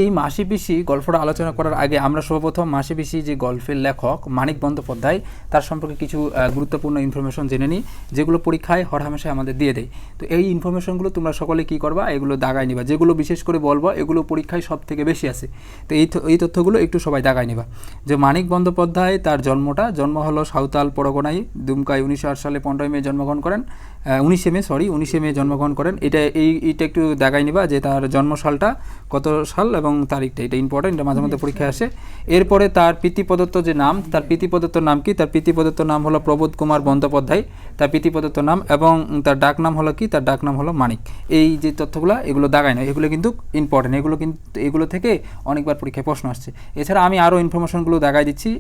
এই মাসি পিসি গল্পটা আলোচনা করার আগে আমরা সর্বপ্রথম মাসি পিসি যে গল্পের লেখক মানিক বন্দ্যোপাধ্যায় তার সম্পর্কে কিছু গুরুত্বপূর্ণ ইনফরমেশন জেনে নিই, যেগুলো পরীক্ষায় হরহামেশাই আমাদের দিয়ে দেয়। তো এই ইনফরমেশনগুলো তোমরা সকলে কী করবা, এগুলো দাগায় নিবা। যেগুলো বিশেষ করে বলবো এগুলো পরীক্ষায় সব থেকে বেশি আছে, তো এই তথ্যগুলো একটু সবাই দাগায় নিবা। যে মানিক বন্দ্যোপাধ্যায় তার জন্ম হলো সাঁওতাল পরগনায় দুমকায় 1908 সালে 15 মে জন্মগ্রহণ করেন। 19 মে জন্মগ্রহণ করেন। এইটা একটু দাগাই নিবা যে তার জন্মসালটা কত সাল এবং তারিখটা, এটা ইম্পর্টেন্ট, এটা মাঝে মধ্যে পরীক্ষায় আসে। এরপরে তার পিতৃপ্রদত্ত যে নাম, তার পিতৃপ্রদত্ত নাম কি? তার পিতৃপ্রদত্ত নাম হলো প্রবোধ কুমার বন্দ্যোপাধ্যায়, তার পিতৃপ্রদত্ত নাম, এবং তার ডাক নাম হলো কি? তার ডাক নাম হলো মানিক। এই যে তথ্যগুলো এগুলো দাগাই নয়, এগুলো কিন্তু ইম্পর্টেন্ট, এগুলো থেকে অনেকবার পরীক্ষায় প্রশ্ন আসছে। এছাড়া আমি আরও ইনফরমেশনগুলো দাগাই দিচ্ছি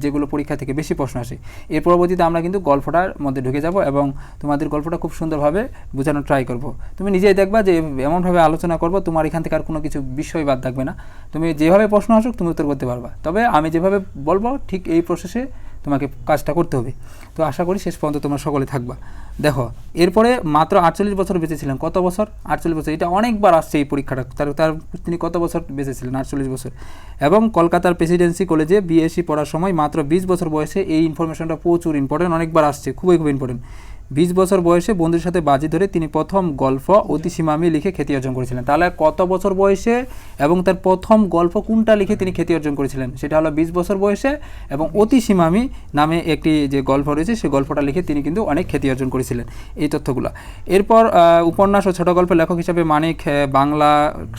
যেগুলো পরীক্ষা থেকে বেশি প্রশ্ন আসে। এর পরবর্তীতে আমরা কিন্তু গল্পটার মধ্যে ঢুকে যাব এবং তোমাদের গল্পটা খুব সুন্দরভাবে বোঝানোর ট্রাই করব। তুমি নিজেই দেখবা যে এমনভাবে আলোচনা করব তোমার এখান থেকে আর কোনো কিছু বিষয় বাদ থাকবে না। তুমি যেভাবে প্রশ্ন আসুক তুমি উত্তর করতে পারবা, তবে আমি যেভাবে বলবো ঠিক এই প্রসেসে তোমাকে কাজটা করতে হবে। তো আশা করি শেষ পর্যন্ত তোমরা সকলে থাকবা। দেখো, এরপরে মাত্র 48 বছর বেঁচেছিলেন। কত বছর? 48 বছর। এটা অনেকবার আসছে এই পরীক্ষাটা। তিনি কত বছর বেঁচেছিলেন? 48 বছর। এবং কলকাতার প্রেসিডেন্সি কলেজে বিএসসি পড়ার সময় মাত্র 20 বছর বয়সে, এই ইনফরমেশনটা প্রচুর ইম্পর্টেন্ট, অনেকবার আসছে, খুবই ইম্পর্টেন্ট। 20 বছর বয়সে বন্ধুর সাথে বাজি ধরে তিনি প্রথম গল্প অতিসীমামি লিখে খ্যাতি অর্জন করেছিলেন। তাহলে কত বছর বয়সে এবং তার প্রথম গল্প কোনটা লিখে তিনি খ্যাতি অর্জন করেছিলেন? সেটা হলো 20 বছর বয়সে, এবং অতিসীমামি নামে একটি যে গল্প রয়েছে সেই গল্পটা লিখে তিনি কিন্তু অনেক খ্যাতি অর্জন করেছিলেন। এই তথ্যগুলো। এরপর উপন্যাস ও ছোট গল্পের লেখক হিসাবে মানিক বাংলা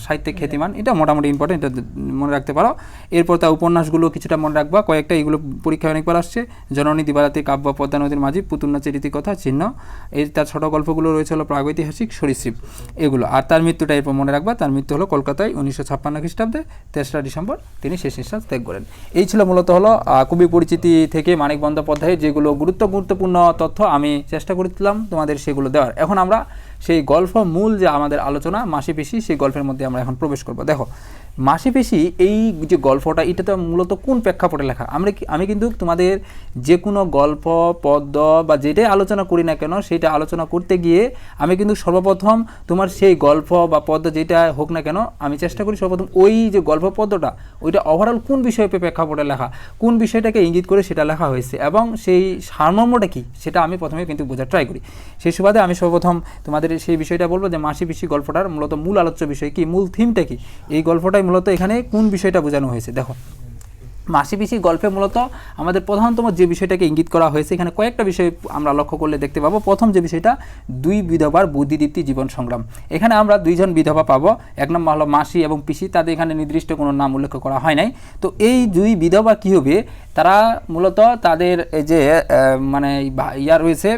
সাহিত্যে খ্যাতিমান, এটা মোটামুটি ইম্পর্টেন্ট, এটা মনে রাখতে পারো। এরপর তার উপন্যাসগুলো কিছুটা মনে রাখবা, কয়েকটা, এগুলো পরীক্ষায় অনেকবার আসছে। জননী, দিবারাত্রি, কাব্য, পদ্মা নদীর মাঝি, পুতুল নাচের রীতিকথা, চিহ্ন। এই তার ছোট গল্পগুলো রয়েছে হলো প্রাগৈতিহাসিক, সরীসৃপ, এগুলো। আর তার মৃত্যুটা এরপর মনে রাখবা, তার মৃত্যু হলো কলকাতায় 1956 খ্রিস্টাব্দে 3রা ডিসেম্বর তিনি শেষ নিঃশ্বাস ত্যাগ করেন। এই ছিল মূলত হলো কবি পরিচিতি থেকে মানিক বন্দ্যোপাধ্যায়ের যেগুলো গুরুত্বপূর্ণ তথ্য আমি চেষ্টা করেছিলাম তোমাদের সেগুলো দেওয়ার। এখন আমরা সেই গল্প মূল যে আমাদের আলোচনা মাসি পিসি, সেই গল্পের মধ্যে আমরা এখন প্রবেশ করব। দেখো, মাসি পিসি এই যে গল্পটা, এটা তো মূলত কোন প্রেক্ষাপটে লেখা? আমি কিন্তু তোমাদের যে কোনো গল্প, পদ্য বা যেটাই আলোচনা করি না কেন, সেটা আলোচনা করতে গিয়ে আমি কিন্তু সর্বপ্রথম তোমার সেই গল্প বা পদ্য যেটা হোক না কেন, আমি চেষ্টা করি সর্বপ্রথম ওই যে গল্প পদ্যটা, ওইটা ওভারঅল কোন বিষয়ে প্রেক্ষাপটে লেখা, কোন বিষয়টাকে ইঙ্গিত করে সেটা লেখা হয়েছে এবং সেই সারমর্মটা কী, সেটা আমি প্রথমে কিন্তু বোঝার ট্রাই করি। সেই সুবাদে আমি সর্বপ্রথম তোমাদের সেই বিষয়টা বলবো যে মাসি পিসি গল্পটার মূলত মূল আলোচ্য বিষয় কি, মূল থিমটা কি, এই গল্পটাই মূলত এখানে কোন বিষয়টা বোঝানো হয়েছে। দেখো, মাসি পিসি গল্পে মূলত আমাদের প্রধানতম যে বিষয়টাকে ইঙ্গিত করা হয়েছে, এখানে কয়েকটা বিষয় আমরা লক্ষ্য করলে দেখতে পাবো। প্রথম যে বিষয়টা, 2 বিধবার বুদ্ধিদীপ্তি জীবন সংগ্রাম। এখানে আমরা 2জন বিধবা পাবো। এক নম্বর হলো মাসি এবং পিসি, তাদের এখানে নির্দিষ্ট কোনো নাম উল্লেখ করা হয় নাই। তো এই 2 বিধবা কী হবে, তারা মূলত তাদের যে মানে রয়েছে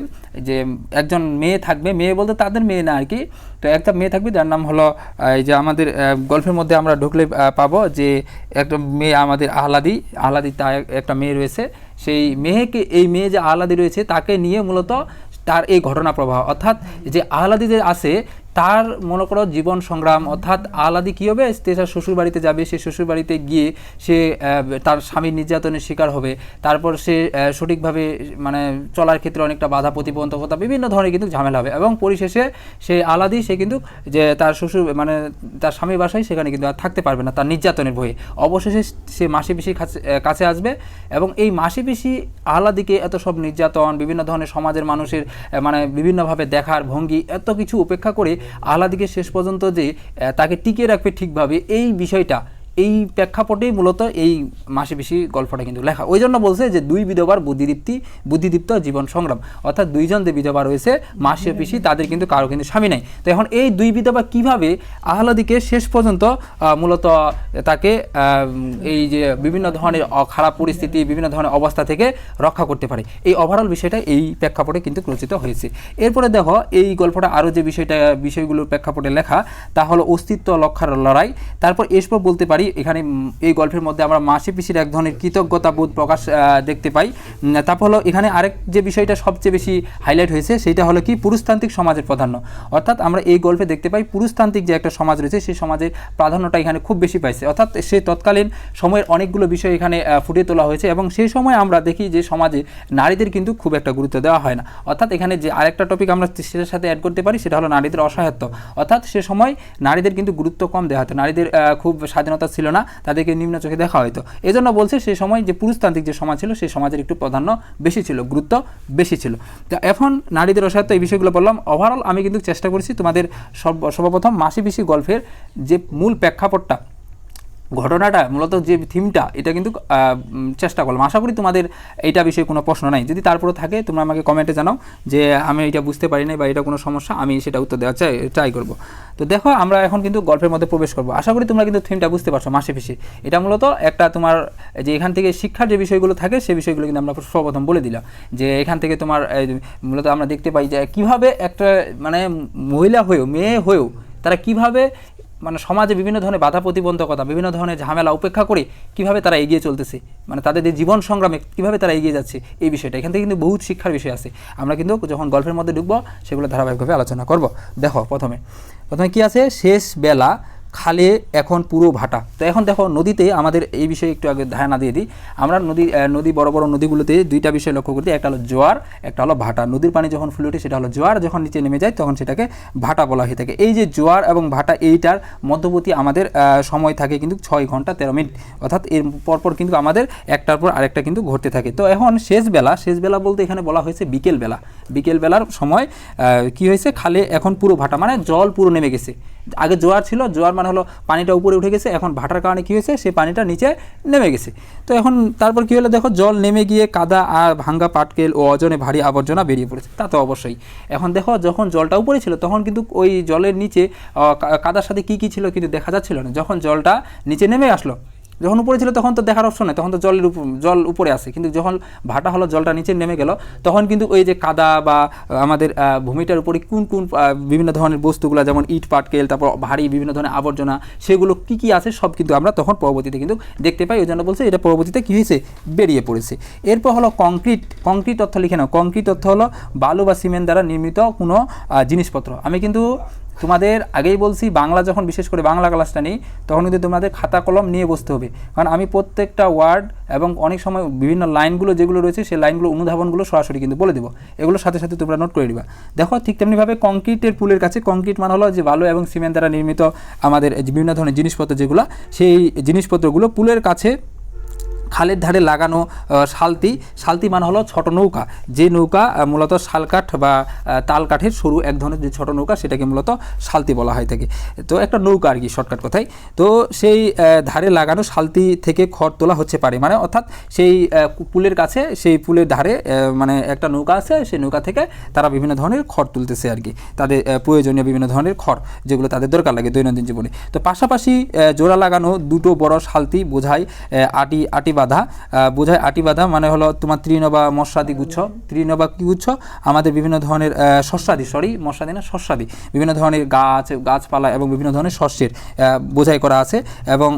যে একজন মেয়ে থাকবে, মেয়ে বলতে তাদের মেয়ে না আর কি, তো একটা মেয়ে থাকবে যার নাম হলো, এই যে আমাদের গল্পের মধ্যে আমরা ঢুকলে পাবো যে একটা মেয়ে আমাদের আহ্লাদি, তার একটা মেয়ে রয়েছে। সেই এই মেয়ে যে আহ্লাদি রয়েছে তাকে নিয়ে মূলত তার এই ঘটনা প্রবাহ, অর্থাৎ যে আহ্লাদিদের আছে তার মনে করো জীবন সংগ্রাম, অর্থাৎ আহ্লাদি কী হবে, তার শ্বশুর বাড়িতে যাবে, সে শ্বশুর বাড়িতে গিয়ে সে তার স্বামীর নির্যাতনের শিকার হবে, তারপর সে সঠিকভাবে মানে চলার ক্ষেত্রে অনেকটা বাধা প্রতিবন্ধকতা, বিভিন্ন ধরনের কিন্তু ঝামেলা হবে, এবং পরিশেষে সে আহ্লাদি সে কিন্তু যে তার শ্বশুর মানে তার স্বামীর বাসায় সেখানে কিন্তু আর থাকতে পারবে না তার নির্যাতনের ভয়ে। অবশেষে সে মাসি পিসির কাছে আসবে, এবং এই মাসি পিসি আহ্লাদিকে এত সব নির্যাতন, বিভিন্ন ধরনের সমাজের মানুষের মানে বিভিন্নভাবে দেখার ভঙ্গি, এত কিছু উপেক্ষা করে আহ্লাদিকে শেষ পর্যন্ত যে তাকে টিকিয়ে রাখবে ঠিকভাবে, এই বিষয়টা, এই প্রেক্ষাপটেই মূলত এই মাসি পিসি গল্পটা কিন্তু লেখা। ওই জন্য বলছে যে 2 বিধবার বুদ্ধিদীপ্ত জীবন সংগ্রাম, অর্থাৎ 2জন যে বিধবা রয়েছে মাসি ও পিসি, তাদের কিন্তু কারো কিন্তু স্বামী নাই। তো এখন এই 2 বিধবা কীভাবে আহ্লাদিকে শেষ পর্যন্ত মূলত তাকে এই যে বিভিন্ন ধরনের খারাপ পরিস্থিতি, বিভিন্ন ধরনের অবস্থা থেকে রক্ষা করতে পারে, এই ওভারঅল বিষয়টা এই প্রেক্ষাপটে কিন্তু রচিত হয়েছে। এরপরে দেখো, এই গল্পটা আরও যে বিষয়গুলোর প্রেক্ষাপটে লেখা তা হলো অস্তিত্ব রক্ষার লড়াই। তারপর এরপর বলতে পারি এখানে এই গল্পের মধ্যে আমরা মাসি পিসির এক ধরনের কৃতজ্ঞতা বোধ প্রকাশ দেখতে পাই। তারপর হলো এখানে আরেক যে বিষয়টা সবচেয়ে বেশি হাইলাইট হয়েছে সেটা হলো কি পুরুষতান্ত্রিক সমাজের প্রাধান্য। অর্থাৎ আমরা এই গল্পে দেখতে পাই পুরুষতান্ত্রিক যে একটা সমাজ রয়েছে সেই সমাজের প্রাধান্যটা এখানে খুব বেশি পাইছে। অর্থাৎ সে তৎকালীন সময়ের অনেকগুলো বিষয় এখানে ফুটিয়ে তোলা হয়েছে এবং সেই সময় আমরা দেখি যে সমাজে নারীদের কিন্তু খুব একটা গুরুত্ব দেওয়া হয় না। অর্থাৎ এখানে যে আরেকটা টপিক আমরা সেটার সাথে অ্যাড করতে পারি সেটা হলো নারীদের অসহায়ত্ব। অর্থাৎ সে সময় নারীদের কিন্তু গুরুত্ব কম দেওয়া হতো, নারীদের খুব স্বাধীনতা ছিল না, তাদেরকে নিম্ন চোখে দেখা হতো। এই জন্য বলছে সেই সময় যে পুরুষতান্ত্রিক যে সমাজ ছিল সেই সমাজের একটু প্রাধান্য বেশি ছিল, গুরুত্ব বেশি ছিল। তো এখন নারীদের অসহায়ত্ব এই বিষয়গুলো বললাম। ওভারঅল আমি কিন্তু চেষ্টা করছি তোমাদের সর্বপ্রথম মাসি পিসি গল্পের যে মূল প্রেক্ষাপটটা, ঘটনাটা, মূলত যে থিমটা, এটা কিন্তু চেষ্টা করলাম। আশা করি তোমাদের এইটা বিষয়ে কোনো প্রশ্ন নাই। যদি তারপরে থাকে তোমরা আমাকে কমেন্টে জানাও যে আমি এটা বুঝতে পারি নাই বা এটা কোনো সমস্যা, আমি সেটা উত্তর দেওয়ার ট্রাই করবো। তো দেখো আমরা এখন কিন্তু গল্পের মধ্যে প্রবেশ করবো। আশা করি তোমরা কিন্তু থিমটা বুঝতে পারছো মাসি পিসি। এটা মূলত একটা তোমার যে এখান থেকে শিক্ষার যে বিষয়গুলো থাকে সেই বিষয়গুলো কিন্তু আমরা সর্বপ্রথম বলে দিলাম যে এখান থেকে তোমার মূলত আমরা দেখতে পাই যে কীভাবে একটা মানে মহিলা হয়েও, মেয়ে হয়েও তারা কীভাবে মানে সমাজে বিভিন্ন ধরনের বাধা প্রতিবন্ধকতা, বিভিন্ন ধরনের ঝামেলা উপেক্ষা করে কীভাবে তারা এগিয়ে চলতেছে, মানে তাদের যে জীবন সংগ্রামে কীভাবে তারা এগিয়ে যাচ্ছে, এই বিষয়টা এখান থেকে কিন্তু বহুত শিক্ষার বিষয় আছে। আমরা কিন্তু যখন গল্পের মধ্যে ঢুকবো সেগুলো ধারাবাহিকভাবে আলোচনা করব। দেখো প্রথমে কী আছে, শেষ বেলা খালে এখন পুরো ভাটা। তো এখন দেখো নদীতে আমাদের এই বিষয়ে একটু আগে ধারণা দিয়ে দিই। আমরা নদী বড় বড় নদীগুলোতে দুইটা বিষয় লক্ষ্য করতে, একটা হলো জোয়ার, একটা হলো ভাটা। নদীর পানি যখন ফুলে ওঠে সেটা হলো জোয়ার, যখন নিচে নেমে যায় তখন সেটাকে ভাটা বলা হয়ে থাকে। এই যে জোয়ার এবং ভাটা এইটার মধ্যবর্তী আমাদের সময় থাকে কিন্তু 6 ঘন্টা 13 মিনিট, অর্থাৎ এর পরপর কিন্তু আমাদের একটার পর আরেকটা কিন্তু ঘটতে থাকে। তো এখন শেষ বেলা বলতে এখানে বলা হয়েছে বিকেলবেলার সময় কি হয়েছে, খালে এখন পুরো ভাটা, মানে জল পুরো নেমে গেছে। আগে জোয়ার ছিল, জোয়ার মানে হলো পানিটা উপরে উঠে গেছে, এখন ভাটার কারণে কী হয়েছে, সেই পানিটা নিচে নেমে গেছে। তো এখন তারপর কী হলো, দেখো জল নেমে গিয়ে কাদা আর ভাঙ্গা পাটকেল ও অজনে ভারী আবর্জনা বেরিয়ে পড়েছে। তা তো অবশ্যই। এখন দেখো যখন জলটা উপরে ছিল তখন কিন্তু ওই জলের নিচে কাদার সাথে কী ছিল কিন্তু দেখা যাচ্ছিল না। যখন জলটা নিচে নেমে আসলো, যখন উপরে ছিল তখন তো দেখার অপশন নেই, তখন তো জল উপরে আসে। কিন্তু যখন ভাটা হলো, জলটা নিচে নেমে গেল, তখন কিন্তু ওই যে কাদা বা আমাদের ভূমিটার উপরে কোন বিভিন্ন ধরনের বস্তুগুলো, যেমন ইট পাটকেল, তারপর ভারী বিভিন্ন ধরনের আবর্জনা, সেগুলো কি আছে সব কিন্তু আমরা তখন পরবর্তীতে কিন্তু দেখতে পাই। ওই জন্য বলছে এটা পরবর্তীতে কী হয়েছে, বেরিয়ে পড়েছে। এরপর হলো কংক্রিট অর্থ লিখে নাও। কংক্রিট অর্থ হলো বালু বা সিমেন্ট দ্বারা নির্মিত কোনো জিনিসপত্র। আমি কিন্তু তোমাদের আগেই বলছি, বাংলা যখন বিশেষ করে বাংলা ক্লাসটা নেই তখন কিন্তু তোমাদের খাতা কলম নিয়ে বসতে হবে, কারণ আমি প্রত্যেকটা ওয়ার্ড এবং অনেক সময় বিভিন্ন লাইনগুলো যেগুলো রয়েছে সেই লাইনগুলো অনুধাবনগুলো সরাসরি কিন্তু বলে দেবো, এগুলোর সাথে সাথে তোমরা নোট করে দিবা। দেখো ঠিক তেমনিভাবে কংক্রিটের পুলের কাছে, কংক্রিট মানে হলো যে বালু এবং সিমেন্ট দ্বারা নির্মিত আমাদের বিভিন্ন ধরনের জিনিসপত্র যেগুলো, সেই জিনিসপত্রগুলো পুলের কাছে খালের ধারে লাগানো শালতি মানে হলো ছোট নৌকা, যে নৌকা মূলত শালকাঠ বা তাল কাঠের সরু এক ধরনের যে ছোট নৌকা, সেটাকে মূলত শালতি বলা হয় থাকে। তো একটা নৌকা আর কি, শর্টকাট কথায়। তো সেই ধারে লাগানো শালতি থেকে খড় তোলা হচ্ছে পারে, মানে অর্থাৎ সেই পুলের কাছে, সেই পুলের ধারে মানে একটা নৌকা আছে, সেই নৌকা থেকে তারা বিভিন্ন ধরনের খড় তুলতেছে আর কি, তাদের প্রয়োজনীয় বিভিন্ন ধরনের খড় যেগুলো তাদের দরকার লাগে দৈনন্দিন জীবনে। তো পাশাপাশি জোড়া লাগানো দুটো বড় শালতি বোঝায় আটি বাঁধা মানে হলো তোমার তৃণবা মশাদি গুচ্ছ। তৃণবা কি গুচ্ছ, আমাদের বিভিন্ন ধরনের শস্যাদি বিভিন্ন ধরনের গাছপালা এবং বিভিন্ন ধরনের শস্যের বোঝাই করা আছে। এবং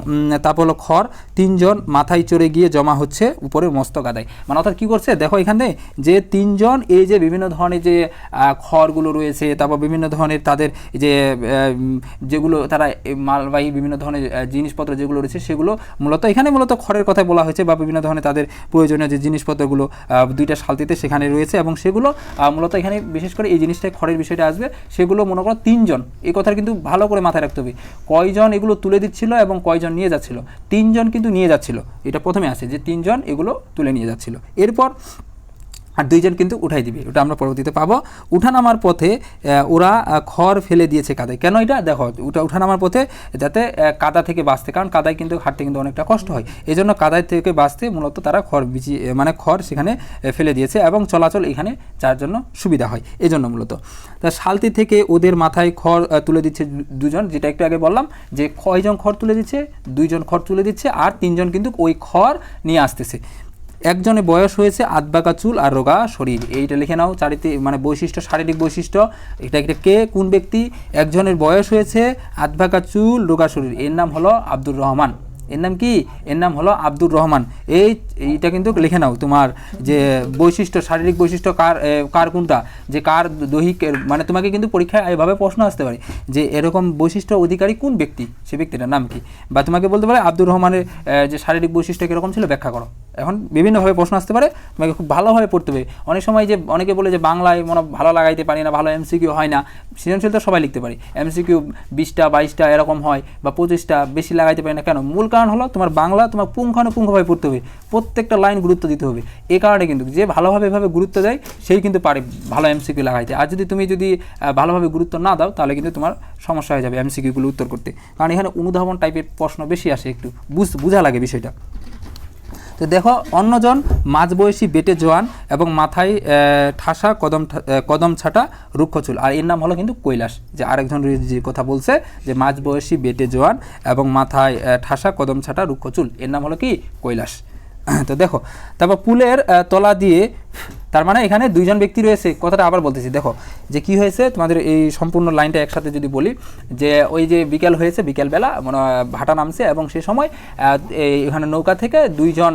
তারপর হলো খড় 3 জন মাথায় চড়ে গিয়ে জমা হচ্ছে উপরের মস্ত গাদায়, মানে অর্থাৎ কী করছে দেখো এখানে যে 3 জন এই যে বিভিন্ন ধরনের যে খড়গুলো রয়েছে, তারপর বিভিন্ন ধরনের তাদের যে যেগুলো তারা মালবাহী বিভিন্ন ধরনের জিনিসপত্র যেগুলো রয়েছে সেগুলো এখানে মূলত খড়ের কথা বলা হয়েছে, বা বিভিন্ন ধরনের তাদের প্রয়োজনীয় যে জিনিসপত্রগুলো 2টা শালতিতে সেখানে রয়েছে, এবং সেগুলো মূলত এখানে বিশেষ করে এই জিনিসটায় খড়ের বিষয়টা আসবে। সেগুলো মনে করো 3 জন, এই কথা কিন্তু ভালো করে মাথায় রাখতে হবে, কয়জন এগুলো তুলে দিচ্ছিল এবং কয়জন নিয়ে যাচ্ছিল। 3 জন কিন্তু নিয়ে যাচ্ছিল, এটা প্রথমে আছে যে 3 জন এগুলো তুলে নিয়ে যাচ্ছিল, এরপর আর 2 জন কিন্তু উঠাই দিবে, ওটা আমরা পরবর্তীতে পাবো। উঠানামার পথে ওরা খড় ফেলে দিয়েছে কাদায়। কেন এটা দেখো, উঠানামার পথে যাতে কাদা থেকে বাঁচতে, কারণ কাদায় কিন্তু হাঁটতে কিন্তু অনেকটা কষ্ট হয়, এই জন্য কাদায় থেকে বাঁচতে মূলত তারা খড় সেখানে ফেলে দিয়েছে এবং চলাচল এখানে যার জন্য সুবিধা হয়, এই জন্য মূলত। তা শালতি থেকে ওদের মাথায় খড় তুলে দিচ্ছে 2 জন, যেটা একটু আগে বললাম যে কয়জন খড় তুলে দিচ্ছে, 2 জন খড় তুলে দিচ্ছে, আর 3 জন কিন্তু ওই খড় নিয়ে আসতেছে। একজনের বয়স হয়েছে আধবাঁকা চুল আর রোগা শরীর, এইটা লিখে নাও। মানে বৈশিষ্ট্য, শারীরিক বৈশিষ্ট্য, এটা কে, কোন ব্যক্তি? একজনের বয়স হয়েছে আধবাঁকা চুল রোগা শরীর, এর নাম হলো আব্দুর রহমান। এর নাম কি? এর নাম হলো আব্দুর রহমান। এইটা কিন্তু লিখে নাও, তোমার যে বৈশিষ্ট্য, শারীরিক বৈশিষ্ট্য কার কোনটা, যে কার দৈহিক, মানে তোমাকে কিন্তু পরীক্ষায় এভাবে প্রশ্ন আসতে পারে যে এরকম বৈশিষ্ট্য অধিকারী কোন ব্যক্তি, সে ব্যক্তিটার নাম কি। বা তোমাকে বলতে পারে আব্দুর রহমানের যে শারীরিক বৈশিষ্ট্য কীরকম ছিল ব্যাখ্যা করো। এখন বিভিন্নভাবে প্রশ্ন আসতে পারে, তোমাকে খুব ভালোভাবে পড়তে হবে। অনেক সময় যে অনেকে বলে যে বাংলায় মনে ভালো লাগাইতে পারি না, ভালো এমসিকিউ হয় না। সৃজনশীল তো সবাই লিখতে পারি, এমসিকিউ 20টা 22টা এরকম হয় বা 25টা, বেশি লাগাইতে পারি না কেন? মূল কারণ হলো তোমার বাংলা তোমার পুঙ্খানুপুঙ্খভাবে পড়তে হবে, প্রত্যেকটা লাইন গুরুত্ব দিতে হবে। এই কারণে কিন্তু যে ভালোভাবে এভাবে গুরুত্ব দেয় সেই কিন্তু পারে ভালো এমসিকিউ লাগাইতে। আর তুমি যদি ভালোভাবে গুরুত্ব না দাও তাহলে কিন্তু তোমার সমস্যা হয়ে যাবে এমসিকিউগুলো উত্তর করতে, কারণ এখানে অনুধাবন টাইপের প্রশ্ন বেশি আসে, একটু বোঝা লাগে বিষয়টা। তো দেখো, অন্যজন মাঝবয়সী বেটে জোয়ান এবং মাথায় ঠাসা কদম ছাটা রুক্ষ চুল। আর এর নাম হলো কিন্তু কৈলাস। যে আরেকজন যে কথা বলছে যে মাঝবয়সী বেটে জোয়ান এবং মাথায় ঠাসা কদম ছাটা রুক্ষ চুল, এর নাম হলো কি? কৈলাস। তো দেখো, তারপর পুলের তলা দিয়ে, তার মানে এখানে দুইজন ব্যক্তি রয়েছে, কথাটা আবার বলতেছি। দেখো যে কি হয়েছে, তোমাদের এই সম্পূর্ণ লাইনটা একসাথে যদি বলি, যে ওই যে বিকেল হয়েছে, বিকেলবেলা মানে ভাটা নামছে এবং সেই সময় এখানে নৌকা থেকে দুইজন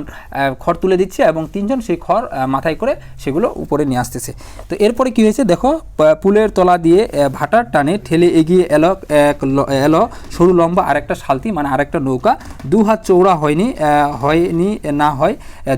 খড় তুলে দিচ্ছে এবং তিনজন সেই খড় মাথায় করে সেগুলো উপরে নিয়ে আসতেছে। তো এরপরে কি হয়েছে দেখো, পুলের তলা দিয়ে ভাটার টানে ঠেলে এগিয়ে এলো সরু লম্বা আরেকটা শালতি, মানে আরেকটা নৌকা, 2 হাত চৌড়া হয়নি না হয়,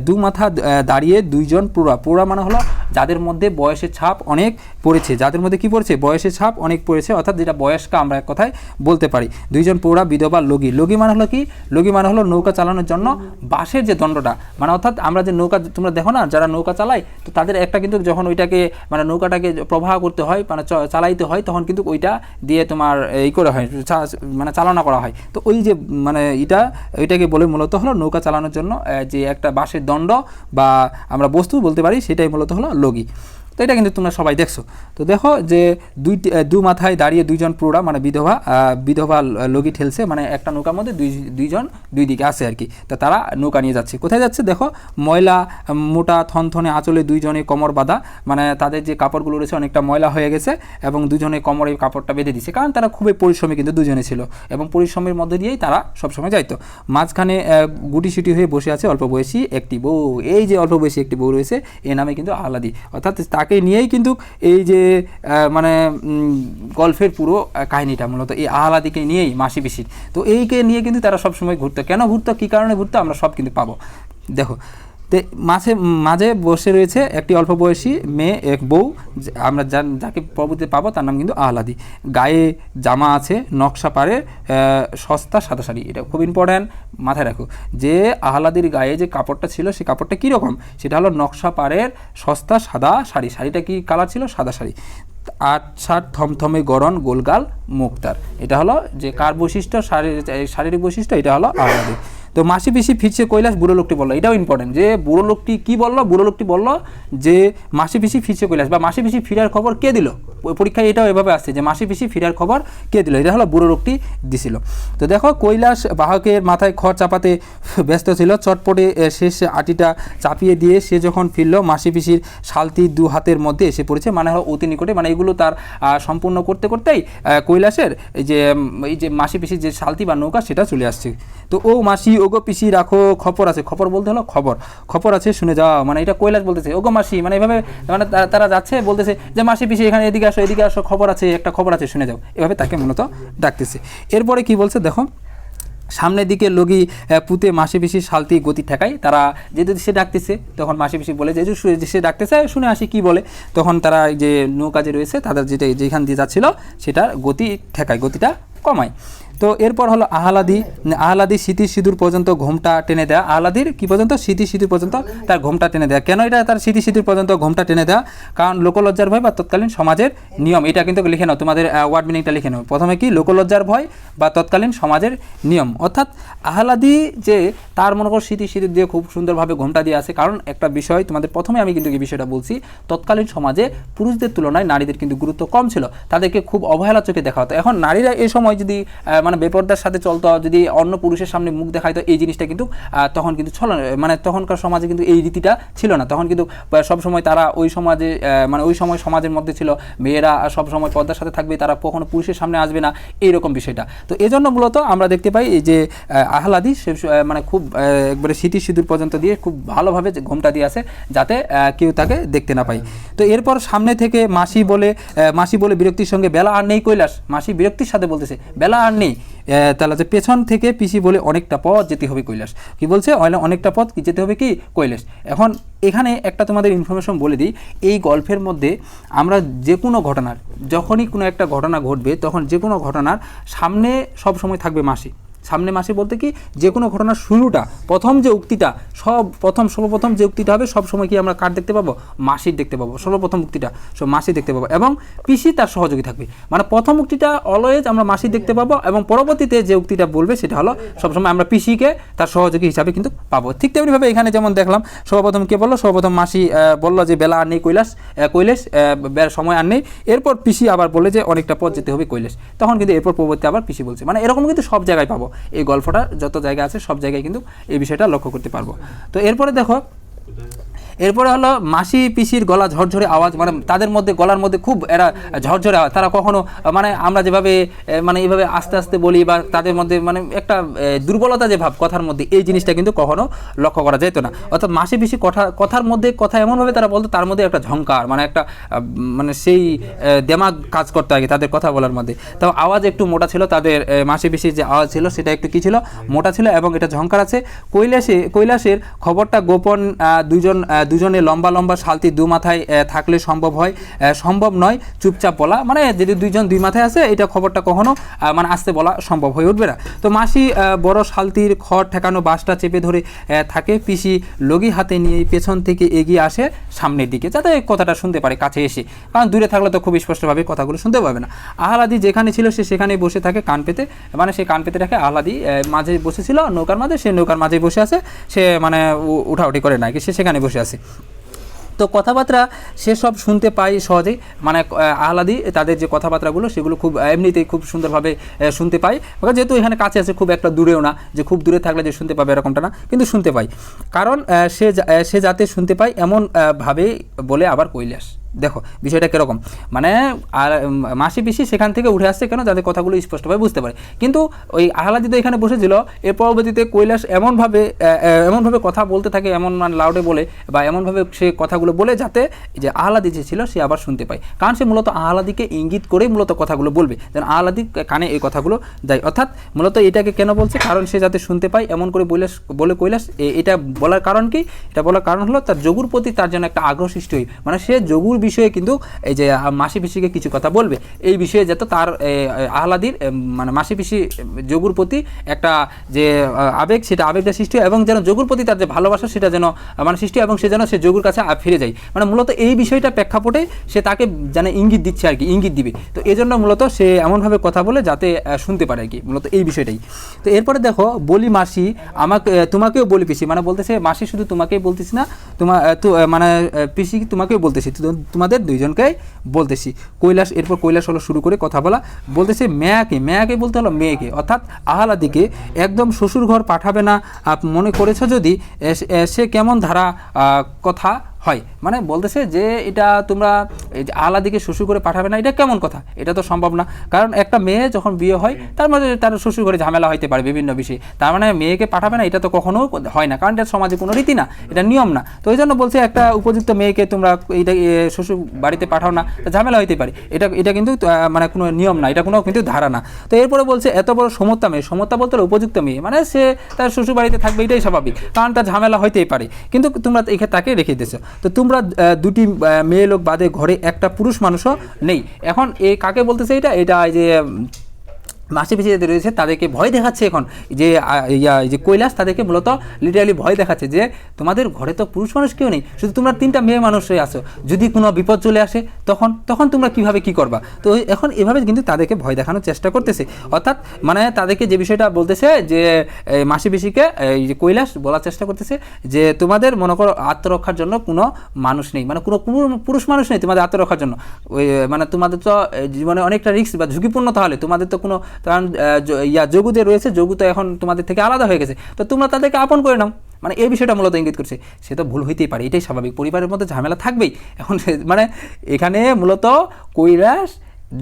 2 মাথা দাঁড়িয়ে দুইজন পুরা মানে হলো যাদের মধ্যে বয়সের ছাপ অনেক পড়েছে, যাদের মধ্যে কি পড়েছে? বয়সের ছাপ অনেক পড়েছে, অর্থাৎ যেটা বয়স্ক আমরা এক কথায় বলতে পারি। দুইজন পৌরা বিধবা লগি মানে হলো কি? লগি মানে হলো নৌকা চালানোর জন্য বাঁশের যে দণ্ডটা, মানে অর্থাৎ আমরা যে নৌকা, তোমরা দেখো না যারা নৌকা চালায়, তো তাদের একটা কিন্তু যখন ওইটাকে মানে নৌকাটাকে প্রবাহ করতে হয়, মানে চালাইতে হয়, তখন কিন্তু ওইটা দিয়ে তোমার এই করে হয়, মানে চালনা করা হয়। তো ওই যে মানে ওইটাকে বলে মূলত হলো নৌকা চালানোর জন্য যে একটা বাঁশের দণ্ড বা আমরা বস্তু বলতে পারি, সেটাই মূলত হলো লগি। তো এটা কিন্তু তোমরা সবাই দেখছো। তো দেখো যে দু মাথায় দাঁড়িয়ে দুইজন প্রৌঢ়া মানে বিধবা লগি ঠেলছে, মানে একটা নৌকার মধ্যে দুইজন দুই দিকে আছে আর কি। তো তারা নৌকা নিয়ে যাচ্ছে, কোথায় যাচ্ছে দেখো, ময়লা মোটা থনথনে আঁচলে দুইজনে কোমর বাঁধা, মানে তাদের যে কাপড়গুলো রয়েছে অনেকটা ময়লা হয়ে গেছে এবং দুজনে কোমরে কাপড়টা বেঁধে দিচ্ছে, কারণ তারা খুবই পরিশ্রমী কিন্তু দুজনে ছিল এবং পরিশ্রমের মধ্যে দিয়েই তারা সবসময় যাইতো। মাঝখানে গুটিসুটি হয়ে বসে আছে অল্প বয়সী একটি বউ। এই যে অল্প বয়সী একটি বউ রয়েছে, এ নামে কিন্তু আহ্লাদি, অর্থাৎ তাকে নিয়েই কিন্তু এই যে মানে গল্পের পুরো কাহিনীটা মূলত এই আহ্লাদিকে নিয়েই, মাসি পিসির। তো এইকে নিয়ে কিন্তু তারা সবসময় ঘুরতো। কেন ঘুরতো, কী কারণে ঘুরতো, আমরা সব কিন্তু পাবো। দেখো, মাঝে বসে রয়েছে একটি অল্প বয়সী মেয়ে, এক বউ, আমরা যাকে পরবর্তীতে পাবো তার নাম কিন্তু আহ্লাদি। গায়ে জামা আছে নকশা পাড়ে সস্তা সাদা শাড়ি। এটা খুব ইম্পর্ট্যান্ট, মাথায় রাখো যে আহ্লাদির গায়ে যে কাপড়টা ছিল সেই কাপড়টা কীরকম, সেটা হলো নকশা পাড়ের সস্তা সাদা শাড়ি। শাড়িটা কি কালার ছিল? সাদা শাড়ি। 8 থমথমে গরন গোলগাল মুক্তার। এটা হলো যে কার বৈশিষ্ট্য, শারীরিক বৈশিষ্ট্য, এটা হলো আহ্লাদি। তো মাসি পিসি ফিরছে কৈলাস, বুড়ো লোকটি বললো, এটাও ইম্পর্টেন্ট যে বুড়ো লোকটি কী বললো, বুড়ো লোকটি বললো যে মাসি পিসি ফিরছে কৈলাস, বা মাসি পিসি ফিরার খবর কে দিল। পরীক্ষায় এটাও এভাবে আসছে যে মাসি পিসি ফিরার খবর কে দিল, এটা হলো বুড়ো লোকটি দিছিল। তো দেখো, কৈলাস বাহকের মাথায় খড় চাপাতে ব্যস্ত ছিল, চটপটে শেষ আটিটা চাপিয়ে দিয়ে সে যখন ফিরল, মাসি পিসির শালতি 2 হাতের মধ্যে এসে পড়েছে, মানে হলো অতি নিকটে, মানে এগুলো তার সম্পূর্ণ করতে করতেই কৈলাসের এই যে মাসি পিসির যে শালতি বা নৌকা সেটা চলে আসছে। তো ও মাসি, ওগো পিসি রাখো খবর আছে, খবর বলতে হলো খবর আছে শুনে যাও, মানে এটা কৈলাস বলতেছে, ওগো মাসি, মানে এভাবে মানে তারা যাচ্ছে বলতেছে যে মাসি পিসি এখানে এদিকে আসো, খবর আছে, একটা খবর আছে শুনে যাও, এভাবে তাকে মূলত ডাকতেছে। এরপরে কি বলছে দেখো, সামনের দিকে লগি পুঁতে মাসি পিসির শালতি গতি ঠেকায়। তারা যেহেতু সে ডাকতেছে, তখন মাসি পিসি বলে যে সে ডাকতেছে, শুনে আসি কি বলে। তখন তারা যে নৌকা যে রয়েছে তাদের যেখান দিয়ে যাচ্ছিল সেটার গতি ঠেকায়, গতিটা কমায়। তো এরপর হলো আহ্লাদি স্মৃতি সিঁদুর পর্যন্ত ঘোমটা টেনে দেয়া। আহ্লাদির কি পর্যন্ত? স্মৃতি সিঁদুর পর্যন্ত তার ঘোমটা টেনে দেয়া। কেন এটা তার স্মৃতি সিঁদুর পর্যন্ত ঘোমটা টেনে দেয়া? কারণ লোকলজ্জার ভয় বা তৎকালীন সমাজের নিয়ম। এটা কিন্তু লিখে নাও, তোমাদের ওয়ার্ড মিনিংটা লিখে নাও। প্রথমে কি? লোকলজ্জার ভয় বা তৎকালীন সমাজের নিয়ম। অর্থাৎ আহ্লাদি যে তার মনে করো স্মৃতি সিঁদুর দিয়ে খুব সুন্দরভাবে ঘোমটা দিয়ে আছে, কারণ একটা বিষয় তোমাদের প্রথমে আমি কিন্তু এই বিষয়টা বলছি, তৎকালীন সমাজে পুরুষদের তুলনায় নারীদের কিন্তু গুরুত্ব কম ছিল, তাদেরকে খুব অবহেলা চোখে দেখা হতো। এখন নারীরা এই সময় যদি মানে বেপরদার সাথে চলতো, যদি অন্য পুরুষের সামনে মুখ দেখাইতো, এই জিনিসটা কিন্তু তখন কিন্তু মানে তখনকার সমাজে কিন্তু এই রীতিটা ছিল না। তখন কিন্তু সবসময় তারা ওই সমাজে মানে ওই সময় সমাজের মধ্যে ছিল মেয়েরা সবসময় পর্দার সাথে থাকবে, তারা কখনো পুরুষের সামনে আসবে না, এইরকম বিষয়টা। তো এই জন্য মূলত আমরা দেখতে পাই এই যে আহলাদি সে মানে খুব একবারে সিঁথি সিঁদুর পর্যন্ত দিয়ে খুব ভালোভাবে ঘোমটা দিয়ে আসে যাতে কেউ তাকে দেখতে না পায়। তো এরপর সামনে থেকে মাসি বলে বিরক্তির সঙ্গে বেলা আর নেই কৈলাস, মাসি বিরক্তির সাথে বলতেছে বেলা আর নেই, তাহলে যে পেছন থেকে পিসি বলে অনেকটা পথ যেতে হবে কৈলাস। কি বলছে? অনেকটা পথ কি যেতে হবে কি কৈলাস। এখন এখানে একটা তোমাদের ইনফরমেশন বলে দিই, এই গল্পের মধ্যে আমরা যে কোনো ঘটনার, যখনই কোনো একটা ঘটনা ঘটবে তখন যে কোনো ঘটনার সামনে সব সময় থাকবে মাসি। সামনে মাসি বলতে কি, যে কোনো ঘটনার শুরুটা, প্রথম যে উক্তিটা, সর্বপ্রথম যে উক্তিটা হবে সবসময় কি আমরা কার দেখতে পাবো? মাসির দেখতে পাবো। সর্বপ্রথম উক্তিটা সব মাসি দেখতে পাবো এবং পিসি তার সহযোগী থাকবে। মানে প্রথম উক্তিটা অলওয়েজ আমরা মাসি দেখতে পাবো এবং পরবর্তীতে যে উক্তিটা বলবে সেটা হলো সবসময় আমরা পিসিকে তার সহযোগী হিসাবে কিন্তু পাবো। ঠিক তেমনিভাবে এখানে যেমন দেখলাম সর্বপ্রথম কে বললো? সর্বপ্রথম মাসি বললো যে বেলা আর নেই কৈলাস, সময় আর নেই। এরপর পিসি আবার বলে যে অনেকটা পথ যেতে হবে কৈলাস। তখন কিন্তু এরপর পরবর্তী আবার পিসি বলছে। মানে এরকম কিন্তু সব জায়গায় পাবো, এই গল্পটা যত জায়গা আছে সব জায়গায় কিন্তু এই বিষয়টা লক্ষ্য করতে পারবো। তো এরপরে দেখো, এরপরে হলো মাসি পিসির গলা ঝরঝরে আওয়াজ, মানে তাদের মধ্যে গলার মধ্যে খুব এরা ঝরঝরে আওয়াজ। তারা কখনো মানে আমরা যেভাবে মানে এইভাবে আস্তে আস্তে বলি বা তাদের মধ্যে মানে একটা দুর্বলতা যে ভাব কথার মধ্যে, এই জিনিসটা কিন্তু কখনো লক্ষ্য করা যেত না। অর্থাৎ মাসি পিসি কথার মধ্যে কথা এমনভাবে তারা বলতো, তার মধ্যে একটা ঝংকার, মানে একটা মানে সেই দেমাগ কাজ করতে আগে তাদের কথা বলার মধ্যে। তো আওয়াজ একটু মোটা ছিল তাদের, মাসি পিসির যে আওয়াজ ছিল সেটা একটু কী ছিল? মোটা ছিল এবং এটা ঝংকার আছে। কৈলাসের খবরটা গোপন, দুজনে লম্বা লম্বা শালতি দু মাথায় থাকলে সম্ভব হয়, সম্ভব নয় চুপচাপ বলা। মানে যদি দুইজন দুই মাথায় আছে এটা খবরটা কখনো মানে আস্তে বলা সম্ভব হয়ে উঠবে না। তো মাসি বড় শালতির খড় ঠেকানো বাঁশটা চেপে ধরে থাকে, পিসি লগি হাতে নিয়ে পেছন থেকে এগিয়ে আসে সামনের দিকে যাতে কথাটা শুনতে পারে কাছে এসে, কারণ দূরে থাকলে তো খুব স্পষ্টভাবে কথাগুলো শুনতে পাবে না। আহলাদি যেখানে ছিল সে সেখানেই বসে থাকে কান পেতে, মানে সে কান পেতে রাখে। আহলাদি মাঝে বসেছিল নৌকার মাঝে, সে নৌকার মাঝে বসে আছে, সে মানে উঠাউঠি করে না, সে সেখানে বসে আছে। তো কথাবার্তা সেসব শুনতে পাই সহজেই, মানে আহলাদি তাদের যে কথাবার্তাগুলো সেগুলো খুব এমনিতেই খুব সুন্দরভাবে শুনতে পাই, যেহেতু এখানে কাছে আছে, খুব একটা দূরেও না যে খুব দূরে থাকলে যে শুনতে পাবে এরকমটা না, কিন্তু শুনতে পাই। কারণ সে যাতে শুনতে পায় এমন ভাবে বলে আবার কৈলাস। দেখো বিষয়টা কীরকম, মানে আর মাসি পিসি সেখান থেকে উঠে আসছে কেন? যাতে কথাগুলো স্পষ্টভাবে বুঝতে পারে। কিন্তু ওই আহলাদি তো এখানে বসেছিল, এর পরবর্তীতে কৈলাস এমনভাবে কথা বলতে থাকে, এমন মানে লাউডে বলে বা এমনভাবে সে কথাগুলো বলে যাতে যে আহলাদি যে ছিল সে আবার শুনতে পায়। কারণ সে মূলত আহলাদিকে ইঙ্গিত করেই মূলত কথাগুলো বলবে, যেন আহলাদি কানে এই কথাগুলো যায়। অর্থাৎ মূলত এটাকে কেন বলছে? কারণ সে যাতে শুনতে পায় এমন করে বলে কৈলাস। এটা বলার কারণ কি? এটা বলার কারণ হলো তার যোগুর প্রতি তার যেন একটা আগ্রহ সৃষ্টি হয়, মানে সে যোগুর বিষয়ে কিন্তু এই যে মাসি পিসিকে কিছু কথা বলবে, এই বিষয়ে যাতে তার আহলাদির মানে মাসি পিসি যোগুর প্রতি একটা যে আবেগ, সেটা আবেগটা সৃষ্টি হয় এবং যেন যোগুর প্রতি তার যে ভালোবাসা সেটা যেন মানে সৃষ্টি এবং সে যেন সে যোগুর কাছে ফিরে যায়। মানে মূলত এই বিষয়টা প্রেক্ষাপটে সে তাকে যেন ইঙ্গিত দিচ্ছে আর কি, ইঙ্গিত দিবে। তো এই জন্য মূলত সে এমনভাবে কথা বলে যাতে শুনতে পারে আর কি, মূলত এই বিষয়টাই। তো এরপরে দেখো, বলি মাসি তোমাকেও বলি পিসি, মানে বলতেছে মাসি শুধু তোমাকেই বলতেছি না, মানে পিসি তোমাকেও বলতেছি, তোমাদের দুইজনকেই বলতেছি। এরপর কৈলাস হলো শুরু করে কথা বলা, বলতেছে মেয়াকে বলতে হলো মেয়েকে, অর্থাৎ আহলাদিকে একদম শ্বশুর ঘর পাঠাবে না মনে করেছ যদি, সে কেমন ধারা কথা হয়। মানে বলতেছে যে এটা তোমরা আহলাদিকে শ্বশুর করে পাঠাবে না, এটা কেমন কথা? এটা তো সম্ভব না, কারণ একটা মেয়ে যখন বিয়ে হয় তার মধ্যে তার শ্বশুর ঘরে ঝামেলা হইতে পারে বিভিন্ন বিষয়ে, তার মানে মেয়েকে পাঠাবে না এটা তো কখনো হয় না, কারণ এটা সমাজে কোনো রীতি না, এটা নিয়ম না। তো এই জন্য বলছে একটা উপযুক্ত মেয়েকে তোমরা এইটা শ্বশুর বাড়িতে পাঠাও না, ঝামেলা হইতে পারে, এটা কিন্তু মানে কোনো নিয়ম না, এটা কোনো কিন্তু ধারা না। তো এরপরে বলছে এত বড় সমতা মেয়ে, সমতা বলতে উপযুক্ত মেয়ে, মানে সে তার শ্বশুর বাড়িতে থাকবে, এটাই স্বাভাবিক, কারণ তার ঝামেলা হইতেই পারে, কিন্তু তোমরা এখানে তাকে রেখে দিয়েছো। তো তোমরা দুটি মেয়ে লোক বাদে ঘরে একটা পুরুষ মানুষও নেই। এখন কাকে বলতেছে? এটা যে মাসি পিসি যাদের রয়েছে তাদেরকে ভয় দেখাচ্ছে এখন, যে কৈলাস তাদেরকে মূলত লিটারালি ভয় দেখাচ্ছে যে তোমাদের ঘরে তো পুরুষ মানুষ কেউ নেই, শুধু তোমরা তিনটা মেয়ে মানুষই আসো, যদি কোনো বিপদ চলে আসে তখন তোমরা কিভাবে কি করবা? তো এখন এভাবে কিন্তু তাদেরকে ভয় দেখানোর চেষ্টা করতেছে। অর্থাৎ মানে তাদেরকে যে বিষয়টা বলতেছে যে মাসি পিসিকে এই যে কৈলাস বলার চেষ্টা করতেছে যে তোমাদের মনে করো আত্মরক্ষার জন্য কোনো মানুষ নেই, মানে কোনো পুরুষ মানুষ নেই তোমাদের আত্মরক্ষার জন্য, মানে তোমাদের তো জীবনে অনেকটা রিস্ক বা ঝুঁকিপূর্ণ, তাহলে তোমাদের তো কোনো কারণ যোগু যে রয়েছে, যোগু তো এখন তোমাদের থেকে আলাদা হয়ে গেছে, তো তোমরা তাদেরকে আপন করে নাও। মানে এই বিষয়টা মূলত ইঙ্গিত করছে। সে তো ভুল হইতেই পারে, এটাই স্বাভাবিক, পরিবারের মধ্যে ঝামেলা থাকবেই। এখন মানে এখানে মূলত কৈলাস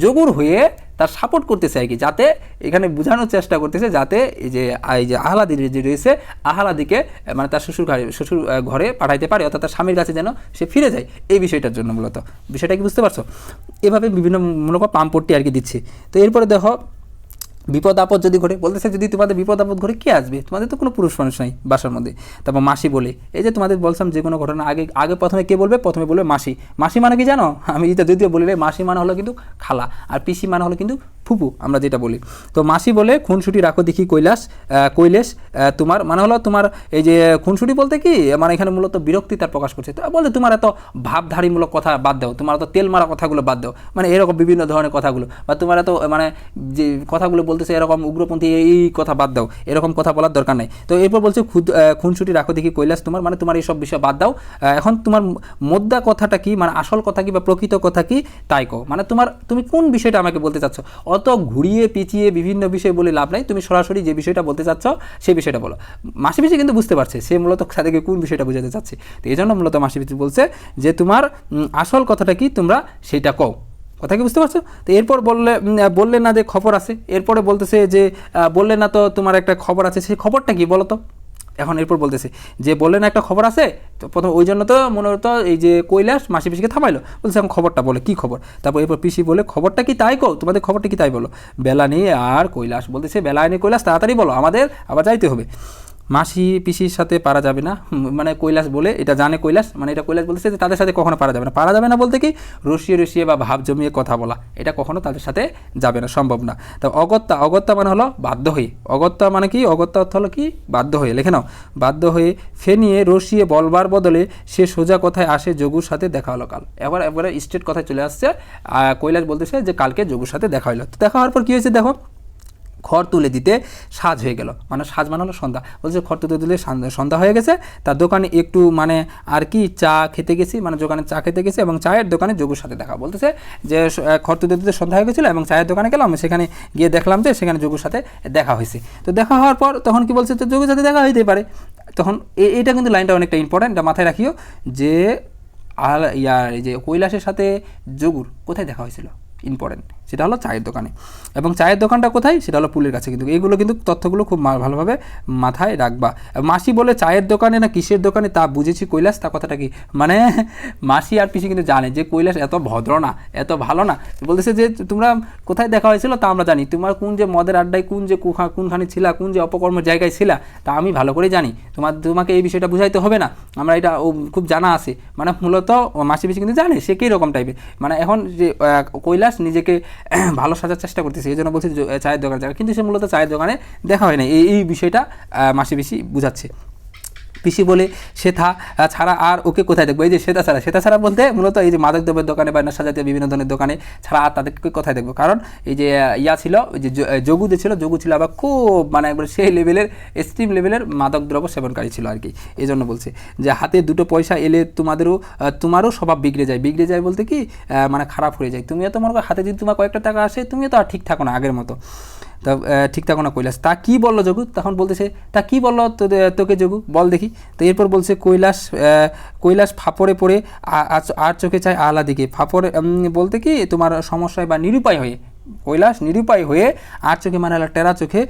যোগুর হয়ে তার সাপোর্ট করতেছে আর কি, যাতে এখানে বোঝানোর চেষ্টা করতেছে যাতে এই যে আহ্লাদি যে রয়েছে, আহ্লাদিকে মানে তার শ্বশুর ঘরে পাঠাইতে পারে, অর্থাৎ তার স্বামীর কাছে যেন সে ফিরে যায়, এই বিষয়টার জন্য মূলত। বিষয়টা কি বুঝতে পারছো? এভাবে বিভিন্ন মূলক পাম্পটি আর কি দিচ্ছে। তো এরপরে দেখো বিপদ আপদ যদি ঘটে, বলতেছে যদি তোমাদের বিপদ আপদ ঘটে কে আসবে, তোমাদের তো কোনো পুরুষ মানুষ নাই বাসার মধ্যে। তারপর মাসি বলে, এই যে তোমাদের বলছিলাম যে কোনো ঘটনা আগে প্রথমে কে বলবে, প্রথমে বলবে মাসি। মাসি মানে কি জানো? আমি যেটা যদিও বলি, মাসি মানে হলো কিন্তু খালা, আর পিসি মানে হলো কিন্তু ফুপু, আমরা যেটা বলি। তো মাসি বলে খুনসুটি রাখো দেখি কৈলেশ তোমার মানে হলো তোমার এই যে খুনসুটি বলতে কি মানে এখানে মূলত বিরক্তি তার প্রকাশ করছে। তো বলতে তোমার এত ভাবধারীমূলক কথা বাদ দাও, তোমার এত তেল মারা কথাগুলো বাদ দাও, মানে এরকম বিভিন্ন ধরনের কথাগুলো, বা তোমার এত মানে যে কথাগুলো বলতেছে এরকম উগ্রপন্থী এই কথা বাদ দাও, এরকম কথা বলার দরকার নাই। তো এরপর বলছে খুনসুটি রাখো দেখি কৈলাস তোমার, মানে তোমার এইসব বিষয় বাদ দাও, এখন তোমার মোদ্দা কথাটা কি, মানে আসল কথা কি বা প্রকৃত কথা কি তাই কও, মানে তুমি কোন বিষয়টা আমাকে বলতে চাচ্ছ, অত ঘুরিয়ে পিছিয়ে বিভিন্ন বিষয় বলে লাভ নাই, তুমি সরাসরি যে বিষয়টা বলতে চাচ্ছ সেই বিষয়টা বলো। মাসি পিসি কিন্তু বুঝতে পারছে সে মূলত সাথে কোন বিষয়টা বোঝাতে চাচ্ছে, তো এই জন্য মূলত মাসি পিসি বলছে যে তোমার আসল কথাটা কি তোমরা সেইটা কও। কথা কি বুঝতে পারছো? তো এরপর বললে না যে খবর আছে, এরপরে বলতেছে যে বললে না তো তোমার একটা খবর আছে, সেই খবরটা কি বলো তো। এখন এরপর বলতেছে যে বললে না একটা খবর আছে, তো প্রথম ওই জন্য তো মনে হতো এই যে কৈলাস মাসি পিসিকে থামাইলো, বলছে এখন খবরটা বলে কি খবর। তারপর এরপর পিসি বলে খবরটা কি তাই কও, তোমাদের খবরটা কি তাই বলো। বেলা নেই আর কৈলাস বলতেছে বেলা নেই কৈলাস, তাড়াতাড়ি বলো, আমাদের আবার যাইতে হবে। মাসি পিসির সাথে পারা যাবে না, মানে কৈলাস বলে এটা জানে কৈলাস, মানে এটা কৈলাস বলতেছে যে তাদের সাথে কখনো পারা যাবে না বলতে কি রসিয়ে বা ভাব জমিয়ে কথা বলা, এটা কখনো তাদের সাথে যাবে না, সম্ভব না। তো অগত্যা মানে হলো বাধ্য হয়ে, অগত্যা মানে কি, অগত্যা অর্থ হলো কি বাধ্য হয়ে, লিখে নাও বাধ্য হয়ে ফেনিয়ে রসিয়ে বলবার বদলে সে সোজা কথায় আসে যোগুর সাথে দেখা হলো কাল। এবারে স্ট্রেট কথায় চলে আসছে, কৈলাস বলতেছে যে কালকে যোগুর সাথে দেখা হলো। তো দেখা হওয়ার পর কী হয়েছে দেখো, খড় তুলে দিতে সাজ হয়ে গেল, মানে সাজ মানে হলো সন্ধ্যা, বলছে খড় তুলে দিলে সন্ধ্যা হয়ে গেছে, তার দোকানে একটু মানে আর কি চা খেতে গেছি, মানে দোকানে চা খেতে গেছি এবং চায়ের দোকানে যোগুর সাথে দেখা, বলতেছে যে খড় তুলে দিতে সন্ধ্যা হয়ে গেছিলো এবং চায়ের দোকানে গেলাম, সেখানে গিয়ে দেখলাম যে সেখানে যোগুর সাথে দেখা হয়েছে। তো দেখা হওয়ার পর তখন কি বলছে, তো যোগুর সাথে দেখা হইতেই পারে। তখন এইটা কিন্তু লাইনটা অনেকটা ইম্পর্টেন্ট, এটা মাথায় রাখিও যে এই যে কৈলাসের সাথে যোগুর কোথায় দেখা হয়েছিল, ইম্পর্টেন্ট, সেটা হলো চায়ের দোকানে। এবং চায়ের দোকানটা কোথায়, সেটা হলো পুলের কাছে। কিন্তু এইগুলো কিন্তু তথ্যগুলো খুব ভালোভাবে মাথায় রাখবা। মাসি বলে চায়ের দোকানে না কিসের দোকানে তা বুঝেছি কৈলাস, তা কথাটা কি, মানে মাসি আর পিসি কিন্তু জানে যে কৈলাস এত ভদ্র না, এত ভালো না, বলতেছে যে তোমরা কোথায় দেখা হয়েছিল তা আমরা জানি, তোমার কোন যে মদের আড্ডায় কোনখানে ছিলা, কোন যে অপকর্মের জায়গায় ছিলা তা আমি ভালো করে জানি, তোমাকে এই বিষয়টা বুঝাইতে হবে না, আমরা এটা খুব জানা আছে। মানে মূলত মাসি পিসি কিন্তু জানে সে কী রকম টাইপের, মানে এখন যে কৈলাস নিজেকে ভালো সাজার চেষ্টা করতেছে, এই জন্য বলছি চায়ের দোকানে যাবে, কিন্তু সে মূলত চায়ের দোকানে দেখা হয় না, এই বিষয়টা মাসি পিসি বুঝাচ্ছে। পিসি বলে সেথা ছাড়া আর ওকে কোথায় দেখবো, এই যে সেটা ছাড়া বলতে মূলত এই যে মাদক দ্রব্যের দোকানে বা নেশা জাতীয় বিভিন্ন ধরনের দোকানে ছাড়া আর তাদেরকে কোথায় দেখবো, কারণ এই যে ছিল ওই যে যোগু ছিল আবার খুব মানে একবার সেই লেভেলের এক্সট্রিম লেভেলের মাদক দ্রব্য সেবনকারী ছিল আর কি। এই জন্য বলছে যে হাতে দুটো পয়সা এলে তোমারও স্বভাব বিগড়ে যায় বলতে কি মানে খারাপ হয়ে যায়, তুমিও তোমার হাতে যদি তোমার কয়েকটা টাকা আসে তুমিও তো আর ঠিক থাকো না আগের মতো। তা ঠিক থাকো না কৈলাস, তা কী বললো যোগু, তখন বলতেছে তা কী বললো তোকে যোগু বল দেখি। তো এরপর বলছে কৈলাস ফাপড়ে পড়ে আর চোখে চায় আহ্লাদিকে, ফাপড়ে বলতে কি তোমার সমস্যায় বা নিরুপায় হয়ে, কৈলাস নিরুপায় হয়ে আর চোখে মানে টেরা চোখে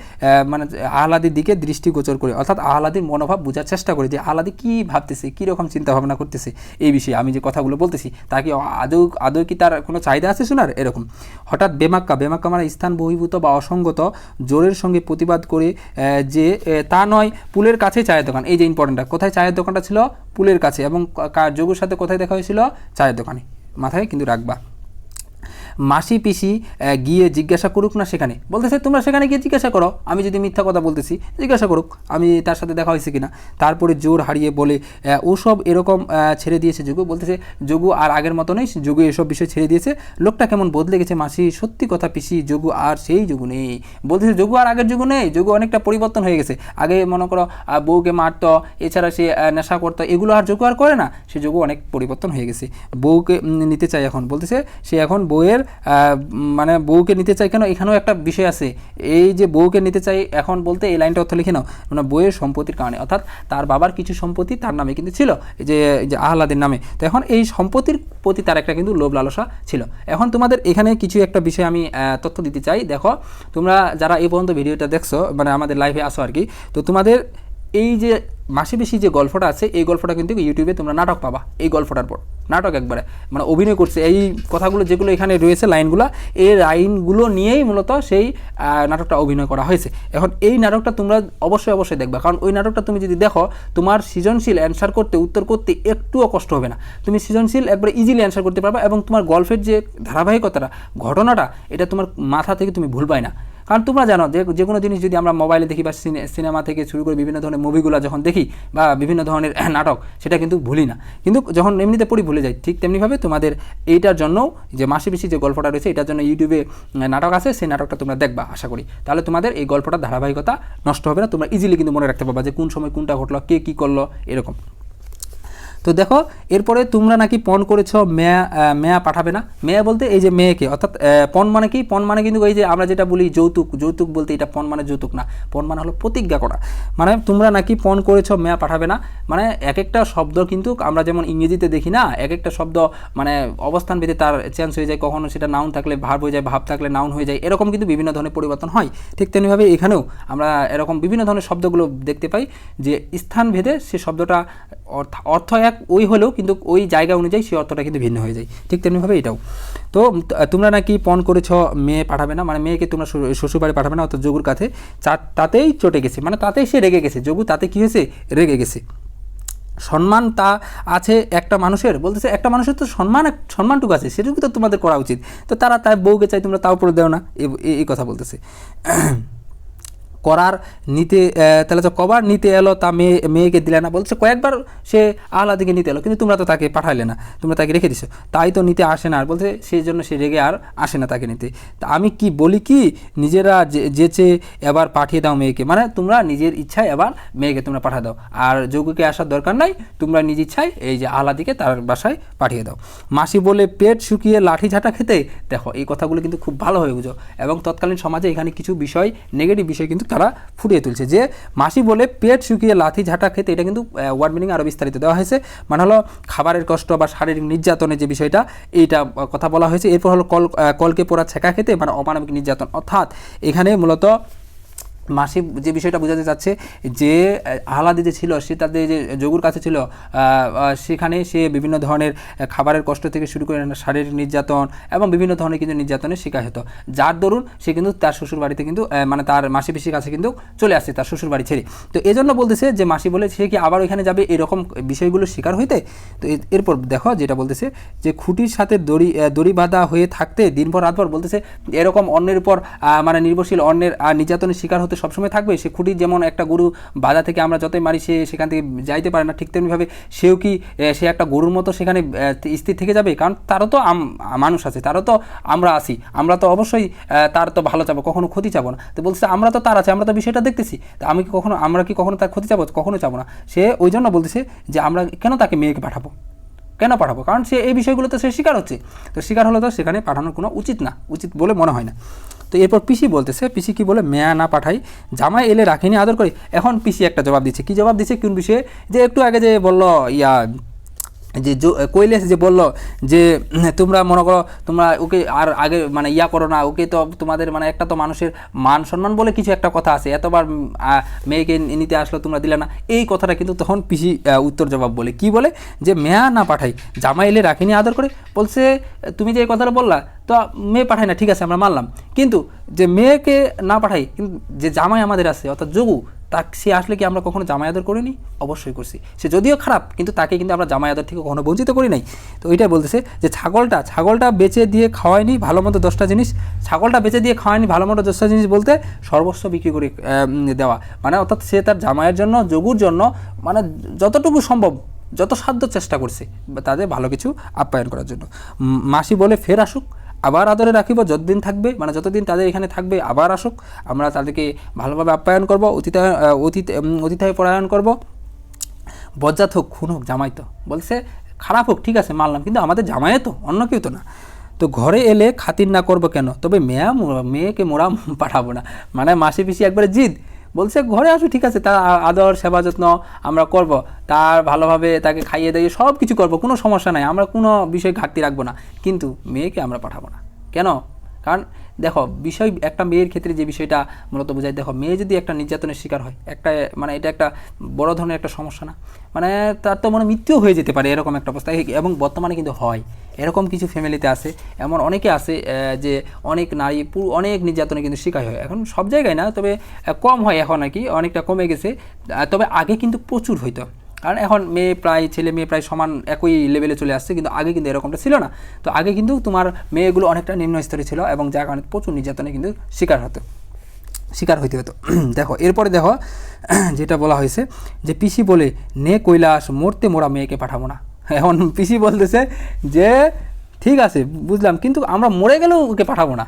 মানে আহ্লাদির দিকে দৃষ্টিগোচর করে, অর্থাৎ আহ্লাদির মনোভাব বোঝার চেষ্টা করে যে আহ্লাদি কী ভাবতেছে, কীরকম চিন্তাভাবনা করতেছে এই বিষয়ে আমি যে কথাগুলো বলতেছি, তা কি আদৌ কি তার কোনো চাহিদা আছে শোনার, এরকম। হঠাৎ বেমাক্কা মানে স্থান বহির্ভূত বা অসঙ্গত জোরের সঙ্গে প্রতিবাদ করে যে তা নয়, পুলের কাছে চায়ের দোকান, এই যে ইম্পর্টেন্টটা, কোথায় চায়ের দোকানটা ছিল, পুলের কাছে, এবং যোগুর সাথে কোথায় দেখা হয়েছিল, চায়ের দোকানে, মাথায় কিন্তু রাখবা। মাসি পিসি গিয়ে জিজ্ঞাসা করুক না সেখানে, বলতেছে তোমরা সেখানে গিয়ে জিজ্ঞাসা করো, আমি যদি মিথ্যা কথা বলতেছি জিজ্ঞাসা করুক আমি তার সাথে দেখা হয়েছে কিনা। তারপরে জোর হারিয়ে বলে ওসব এরকম ছেড়ে দিয়েছে যোগু, বলতেছে যোগু আর আগের মতো নেই, যোগু এসব বিষয় ছেড়ে দিয়েছে, লোকটা কেমন বদলে গেছে মাসি, সত্যি কথা পিসি, যোগু আর সেই যোগু নেই, বলতেছে যোগু আর আগের যোগু নেই, যোগু অনেকটা পরিবর্তন হয়ে গেছে, আগে মনে করো বউকে মারতো, এছাড়া সে নেশা করতো, এগুলো আর যোগু আর করে না, সে যোগু অনেক পরিবর্তন হয়ে গেছে, বউকে নিতে চাই এখন, বলতেছে সে এখন বউয়ের মানে বউকে নিতে চাই কেন, এখানেও একটা বিষয় আছে। এই যে বউকে নিতে চাই এখন বলতে এই লাইনটা অর্থ লিখে নাও, মানে বউয়ের সম্পত্তির কারণে, অর্থাৎ তার বাবার কিছু সম্পত্তি তার নামে কিন্তু ছিল, এই যে আহ্লাদের নামে। তো এখন এই সম্পত্তির প্রতি তার একটা কিন্তু লোভ লালসা ছিল। এখন তোমাদের এখানে কিছু একটা বিষয় আমি তথ্য দিতে চাই। দেখো তোমরা যারা এই পর্যন্ত ভিডিওটা দেখছো, মানে আমাদের লাইভে আসো আর কি, তো তোমাদের এই যে মাসি পিসি যে গল্পটা আছে, এই গল্পটা কিন্তু ইউটিউবে তোমরা নাটক পাবা। এই গল্পটার পর নাটক একবারে মানে অভিনয় করছে, এই কথাগুলো যেগুলো এখানে রয়েছে লাইনগুলো, এই লাইনগুলো নিয়েই মূলত সেই নাটকটা অভিনয় করা হয়েছে। এখন এই নাটকটা তোমরা অবশ্যই দেখবা, কারণ ওই নাটকটা তুমি যদি দেখো তোমার সৃজনশীল অ্যান্সার করতে, উত্তর করতে একটুও কষ্ট হবে না। তুমি সৃজনশীল একবারে ইজিলি অ্যান্সার করতে পারবা, এবং তোমার গল্পের যে ধারাবাহিকতাটা, ঘটনাটা, এটা তোমার মাথা থেকে তুমি ভুলবাই না। কারণ তোমরা জানো যে কোনো জিনিস যদি আমরা মোবাইলে দেখি বা সিনেমা থেকে শুরু করে বিভিন্ন ধরনের মুভিগুলো যখন দেখি বা বিভিন্ন ধরনের নাটক, সেটা কিন্তু ভুলি না, কিন্তু যখন এমনিতে পড়ি ভুলে যাই। ঠিক তেমনিভাবে তোমাদের এইটার জন্য যে মাসি পিসি যে গল্পটা রয়েছে, এটার জন্য ইউটিউবে নাটক আছে, সেই নাটকটা তোমরা দেখবা আশা করি। তাহলে তোমাদের এই গল্পটার ধারাবাহিকতা নষ্ট হবে না, তোমরা ইজিলি কিন্তু মনে রাখতে পারবা যে কোন সময় কোনটা ঘটলো, কে কী করলো, এরকম। তো দেখো এরপরে তোমরা নাকি পণ করেছ মেয়া পাঠাবে না। মেয়া বলতে এই যে মেয়েকে, অর্থাৎ পণ মানে কি, পণ মানে কিন্তু এই যে আমরা যেটা বলি যৌতুক বলতে এটা পণ মানে যৌতুক না, পণ মানে হলো প্রতিজ্ঞা করা। মানে তোমরা নাকি পণ করেছ মেয়া পাঠাবে না, মানে এক একটা শব্দ কিন্তু আমরা যেমন ইংরেজিতে দেখি না, এক একটা শব্দ মানে অবস্থান ভেদে তার চেঞ্জ হয়ে যায়, কখনো সেটা নাউন থাকলে ভার্ব হয়ে যায়, ভাব থাকলে নাউন হয়ে যায়, এরকম কিন্তু বিভিন্ন ধরনের পরিবর্তন হয়। ঠিক তেমনিভাবে এখানেও আমরা এরকম বিভিন্ন ধরনের শব্দগুলো দেখতে পাই যে স্থান ভেদে সে শব্দটা অর্থ এক ওই হলেও কিন্তু ওই জায়গা অনুযায়ী সেই অর্থটা কিন্তু ভিন্ন হয়ে যায়। ঠিক তেমনিভাবে এটাও। তো তোমরা নাকি পণ করেছ মেয়ে পাঠাবে না, মানে মেয়েকে তোমরা শ্বশুরবাড়ি পাঠাবে না, অর্থাৎ যোগুর কাছে তাতেই চটে গেছে, মানে তাতেই সে রেগে গেছে, যোগু তাতে কী হয়েছে, রেগে গেছে। সম্মান তা আছে একটা মানুষের, বলতেছে একটা মানুষের তো সম্মানটুকু আছে, সেটুকু তো তোমাদের করা উচিত। তো তারা তাই বউকে চাই, তোমরা তাও পরে দেও না, এই কথা বলতেছে। করার নিতে তাহলে তো কবার নিতে এলো তা মেয়েকে দিলে না, বলছে কয়েকবার সে আহ্লাদিকে নিতে এলো, কিন্তু তোমরা তো তাকে পাঠাইলে না, তোমরা তাকে রেখে দিছো, তাই তো নিতে আসে না। আর বলছে সেই জন্য সে রেগে আর আসে না তাকে নিতে। তা আমি কি বলি কি, নিজেরা যেচে এবার পাঠিয়ে দাও মেয়েকে, মানে তোমরা নিজের ইচ্ছায় এবার মেয়েকে তোমরা পাঠিয়ে দাও, আর যোগ্যকে আসার দরকার নাই, তোমরা নিজ ইচ্ছায় এই যে আহ্লাদিকে তার বাসায় পাঠিয়ে দাও। মাসি বলে পেট শুকিয়ে লাঠি ঝাঁটা খেতে, দেখো এই কথাগুলো কিন্তু খুব ভালোভাবে বুঝো, এবং তৎকালীন সমাজে এখানে কিছু বিষয়, নেগেটিভ বিষয় কিন্তু তারা ফুটিয়ে তুলছে। যে মাসি বলে পেট শুকিয়ে লাথি ঝাঁটা খেতে, এটা কিন্তু ওয়ার্ড মিনিং আরও বিস্তারিত দেওয়া হয়েছে, মানে হলো খাবারের কষ্ট বা শারীরিক নির্যাতনের যে বিষয়টা, এইটা কথা বলা হয়েছে। এরপর হলো কলকে পোড়া ছেঁকা খেতে, মানে অমানবিক নির্যাতন, অর্থাৎ এখানে মূলত মাসি যে বিষয়টা বোঝাতে চাচ্ছে যে আহ্লাদি যে ছিল সে তাদের যে যোগুর কাছে ছিল, সেখানে সে বিভিন্ন ধরনের খাবারের কষ্ট থেকে শুরু করে শারীরিক নির্যাতন এবং বিভিন্ন ধরনের কিন্তু নির্যাতনের শিকার হতো, যার দরুন সে কিন্তু তার শ্বশুর বাড়িতে কিন্তু মানে তার মাসি পিসির কাছে কিন্তু চলে আসছে তার শ্বশুর বাড়ি ছেড়ে। তো এই জন্য বলতেছে যে মাসি বলে সে কি আবার ওইখানে যাবে এরকম বিষয়গুলো শিকার হইতে। তো এরপর দেখো যেটা বলতেছে যে খুঁটির সাথে দড়ি বাঁধা হয়ে থাকতে দিনভর রাতভর, বলতেছে এরকম অন্যের উপর মানে নির্ভরশীল, অন্যের নির্যাতনের শিকার হতে সবসময় থাকবে। সে খুঁটি যেমন একটা গরু বাধা থেকে আমরা যতই মারি সে সেখান থেকে যাইতে পারে না, ঠিক তেমনিভাবে সেও কি সে একটা গরুর মতো সেখানে স্থির থেকে যাবে, কারণ তারও তো মানুষ আছে, তারও তো আমরা আছি, আমরা তো অবশ্যই তার তো ভালো চাবো, কখনো ক্ষতি চাবো না। তো বলছে আমরা তো তার আছে, আমরা তো বিষয়টা দেখতেছি, তো আমরা কি কখনো তার ক্ষতি চাবো, কখনো চাবো না। সে ওই জন্য বলতেছে যে আমরা কেন তাকে মেয়েকে পাঠাবো, কারণ সে এই বিষয়গুলো তো সে শিকার হচ্ছে, তো শিকার হলে তো সেখানে পাঠানোর কোনো উচিত বলে মনে হয় না। তো এরপর পিসি বলতেছে, পিসি কি বলে, মেয়া না পাঠাই, জামাই এলে রাখিনি আদর করে। এখন পিসি একটা জবাব দিচ্ছে, কি জবাব দিচ্ছে কোন বিষয়ে, যে একটু আগে যে বললো যে কৈলাস যে বললো যে তোমরা মনে করো তোমরা ওকে আর আগে মানে করো না, ওকে তো তোমাদের মানে একটা তো মানুষের মান সম্মান বলে কিছু একটা কথা আছে, এতবার মেয়েকে নিতে আসলো তোমরা দিলে না, এই কথাটা কিন্তু তখন পিসি উত্তর জবাব বলে, কি বলে, যে মেয়া না পাঠাই জামাই এলে রাখিনি আদর করে। বলছে তুমি যে এই কথাটা বললা, তো মেয়ে পাঠাই না, ঠিক আছে আমরা মানলাম, কিন্তু যে মেয়েকে না পাঠাই, কিন্তু যে জামাই আমাদের আছে অর্থাৎ যোগু, সে আসলে কি আমরা কখনো জামাই আদর করিনি? অবশ্যই করছি। সে যদিও খারাপ, কিন্তু তাকে কিন্তু আমরা জামাই আদর থেকে কখনো বঞ্চিত করি নাই। তো ওইটাই বলতেছে যে ছাগলটা বেচে দিয়ে খাওয়ায়নি ভালো মতো 10টা জিনিস, ছাগলটা বেচে দিয়ে খাওয়ায়নি ভালো মতো 10টা জিনিস বলতে সর্বস্ব বিক্রি করে দেওয়া, মানে অর্থাৎ সে তার জামাইয়ের জন্য, যোগুর জন্য মানে যতটুকু সম্ভব যত সাধ্য চেষ্টা করছে তাদের ভালো কিছু আপ্যায়ন করার জন্য। মাসি বলে ফের আসুক, আবার আদরে রাখিব, যতদিন থাকবে, মানে যতদিন তাদের এখানে থাকবে আবার আসুক, আমরা তাদেরকে ভালোভাবে আপ্যায়ন করবো, অতিথি পরায়ণ করবো, বজ্জাত হোক, খুন হোক, জামাই তো, বলছে খারাপ হোক ঠিক আছে মানলাম, কিন্তু আমাদের জামাই তো, অন্য কেউ তো না। তো ঘরে এলে খাতির না করবো কেন, তবে মেয়েকে মোরা পাঠাবো না। মানে মাসি পিসি একবারে জিদ, বলছে ঘরে আসো, ঠিক আছে, তার আদর সেবা যত্ন আমরা করব, তার ভালোভাবে তাকে খাইয়ে দিয়ে সব কিছু করবো, কোনো সমস্যা নাই, আমরা কোনো বিষয় ঘাটতি রাখবো না, কিন্তু মেয়েকে আমরা পাঠাবো না। কেন? কারণ দেখো বিষয় একটা মেয়ের ক্ষেত্রে যে বিষয়টা মূলত বোঝায়, দেখো মেয়ে যদি একটা নির্যাতনের শিকার হয়, একটা মানে এটা একটা বড় ধরনের একটা সমস্যা না, মানে তার তো মানে মৃত্যুও হয়ে যেতে পারে এরকম একটা অবস্থা, এবং বর্তমানে কিন্তু হয় এরকম কিছু ফ্যামিলিতে আছে, এমন অনেকে আছে যে অনেক নারী অনেক নির্যাতনে কিন্তু শিকার হয়। এখন সব জায়গায় না, তবে কম হয় এখন আর কি, অনেকটা কমে গেছে, তবে আগে কিন্তু প্রচুর হইতো। কারণ এখন ছেলে মেয়ে প্রায় সমান একই লেভেলে চলে আসছে, কিন্তু আগে কিন্তু এরকমটা ছিল না। তো আগে কিন্তু তোমার মেয়েগুলো অনেকটা নিম্ন স্তরে ছিল, এবং যার কারণে প্রচুর নির্যাতনে কিন্তু শিকার হইতে হতো। দেখো এরপরে দেখো যেটা বলা হয়েছে যে পিসি বলে নে কৈলাস মরতে মোরা মেয়েকে পাঠাবো না। এখন পিসি বলতেছে যে ঠিক আছে বুঝলাম, কিন্তু আমরা মরে গেলেও ওকে পাঠাবো না,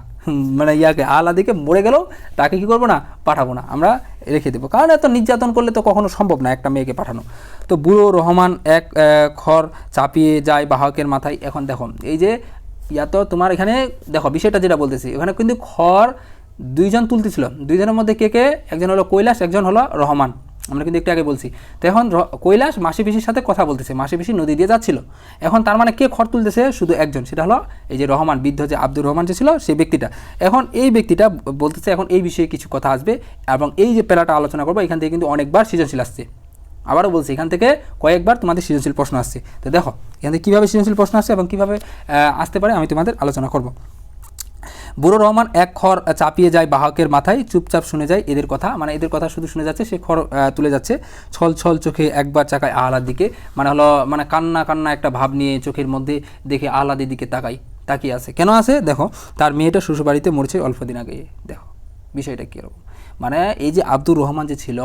মানে আলাদিকে মরে গেলেও তাকে কি করবো না, পাঠাবো না, আমরা রেখে দেবো, কারণ এত নির্যাতন করলে তো কখনো সম্ভব না একটা মেয়েকে পাঠানো। তো বুড়ো রহমান এক খড় চাপিয়ে যায় বাহকের মাথায়। এখন দেখো এই যে তো তোমার এখানে দেখো বিষয়টা যেটা বলতেছি, এখানে কিন্তু খড় দুইজন তুলতেছিল, দুইজনের মধ্যে কে, একজন হলো কৈলাস, একজন হলো রহমান, আমরা কিন্তু একটু আগে বলছি। তো এখন কৈলাস মাসি পিসির সাথে কথা বলতেছে, মাসি পিসি নদী দিয়ে যাচ্ছিল, এখন তার মানে কে খড় তুলতেছে, শুধু একজন, সেটা হলো এই যে রহমান, বৃদ্ধ যে আব্দুর রহমান যে ছিল সেই ব্যক্তিটা। এখন এই ব্যক্তিটা বলতেছে এখন এই বিষয়ে কিছু কথা আসবে, এবং এই যে প্যারাটা আলোচনা করবো এখান থেকে কিন্তু অনেকবার সৃজনশীল আসছে। আবারও বলছি, এখান থেকে কয়েকবার তোমাদের সৃজনশীল প্রশ্ন আসছে। তো দেখো এখান থেকে কীভাবে সৃজনশীল প্রশ্ন আসছে এবং কীভাবে আসতে পারে আমি তোমাদের আলোচনা করব। বুড়ো রহমান এক খড় চাপিয়ে যায় বাহকের মাথায়, চুপচাপ শুনে যায় এদের কথা, মানে এদের কথা শুধু শুনে যাচ্ছে, সে খড় তুলে যাচ্ছে, ছল ছল চোখে একবার চাকায় আহ্লাদ দিকে, মানে হলো মানে কান্না একটা ভাব নিয়ে চোখের মধ্যে দেখে আহ্লাদের দিকে তাকিয়ে আছে। কেন আছে? দেখো তার মেয়েটা শ্বশুরবাড়িতে মরছে অল্প দিন আগে। দেখো বিষয়টা কীরকম, মানে এই যে আব্দুর রহমান যে ছিল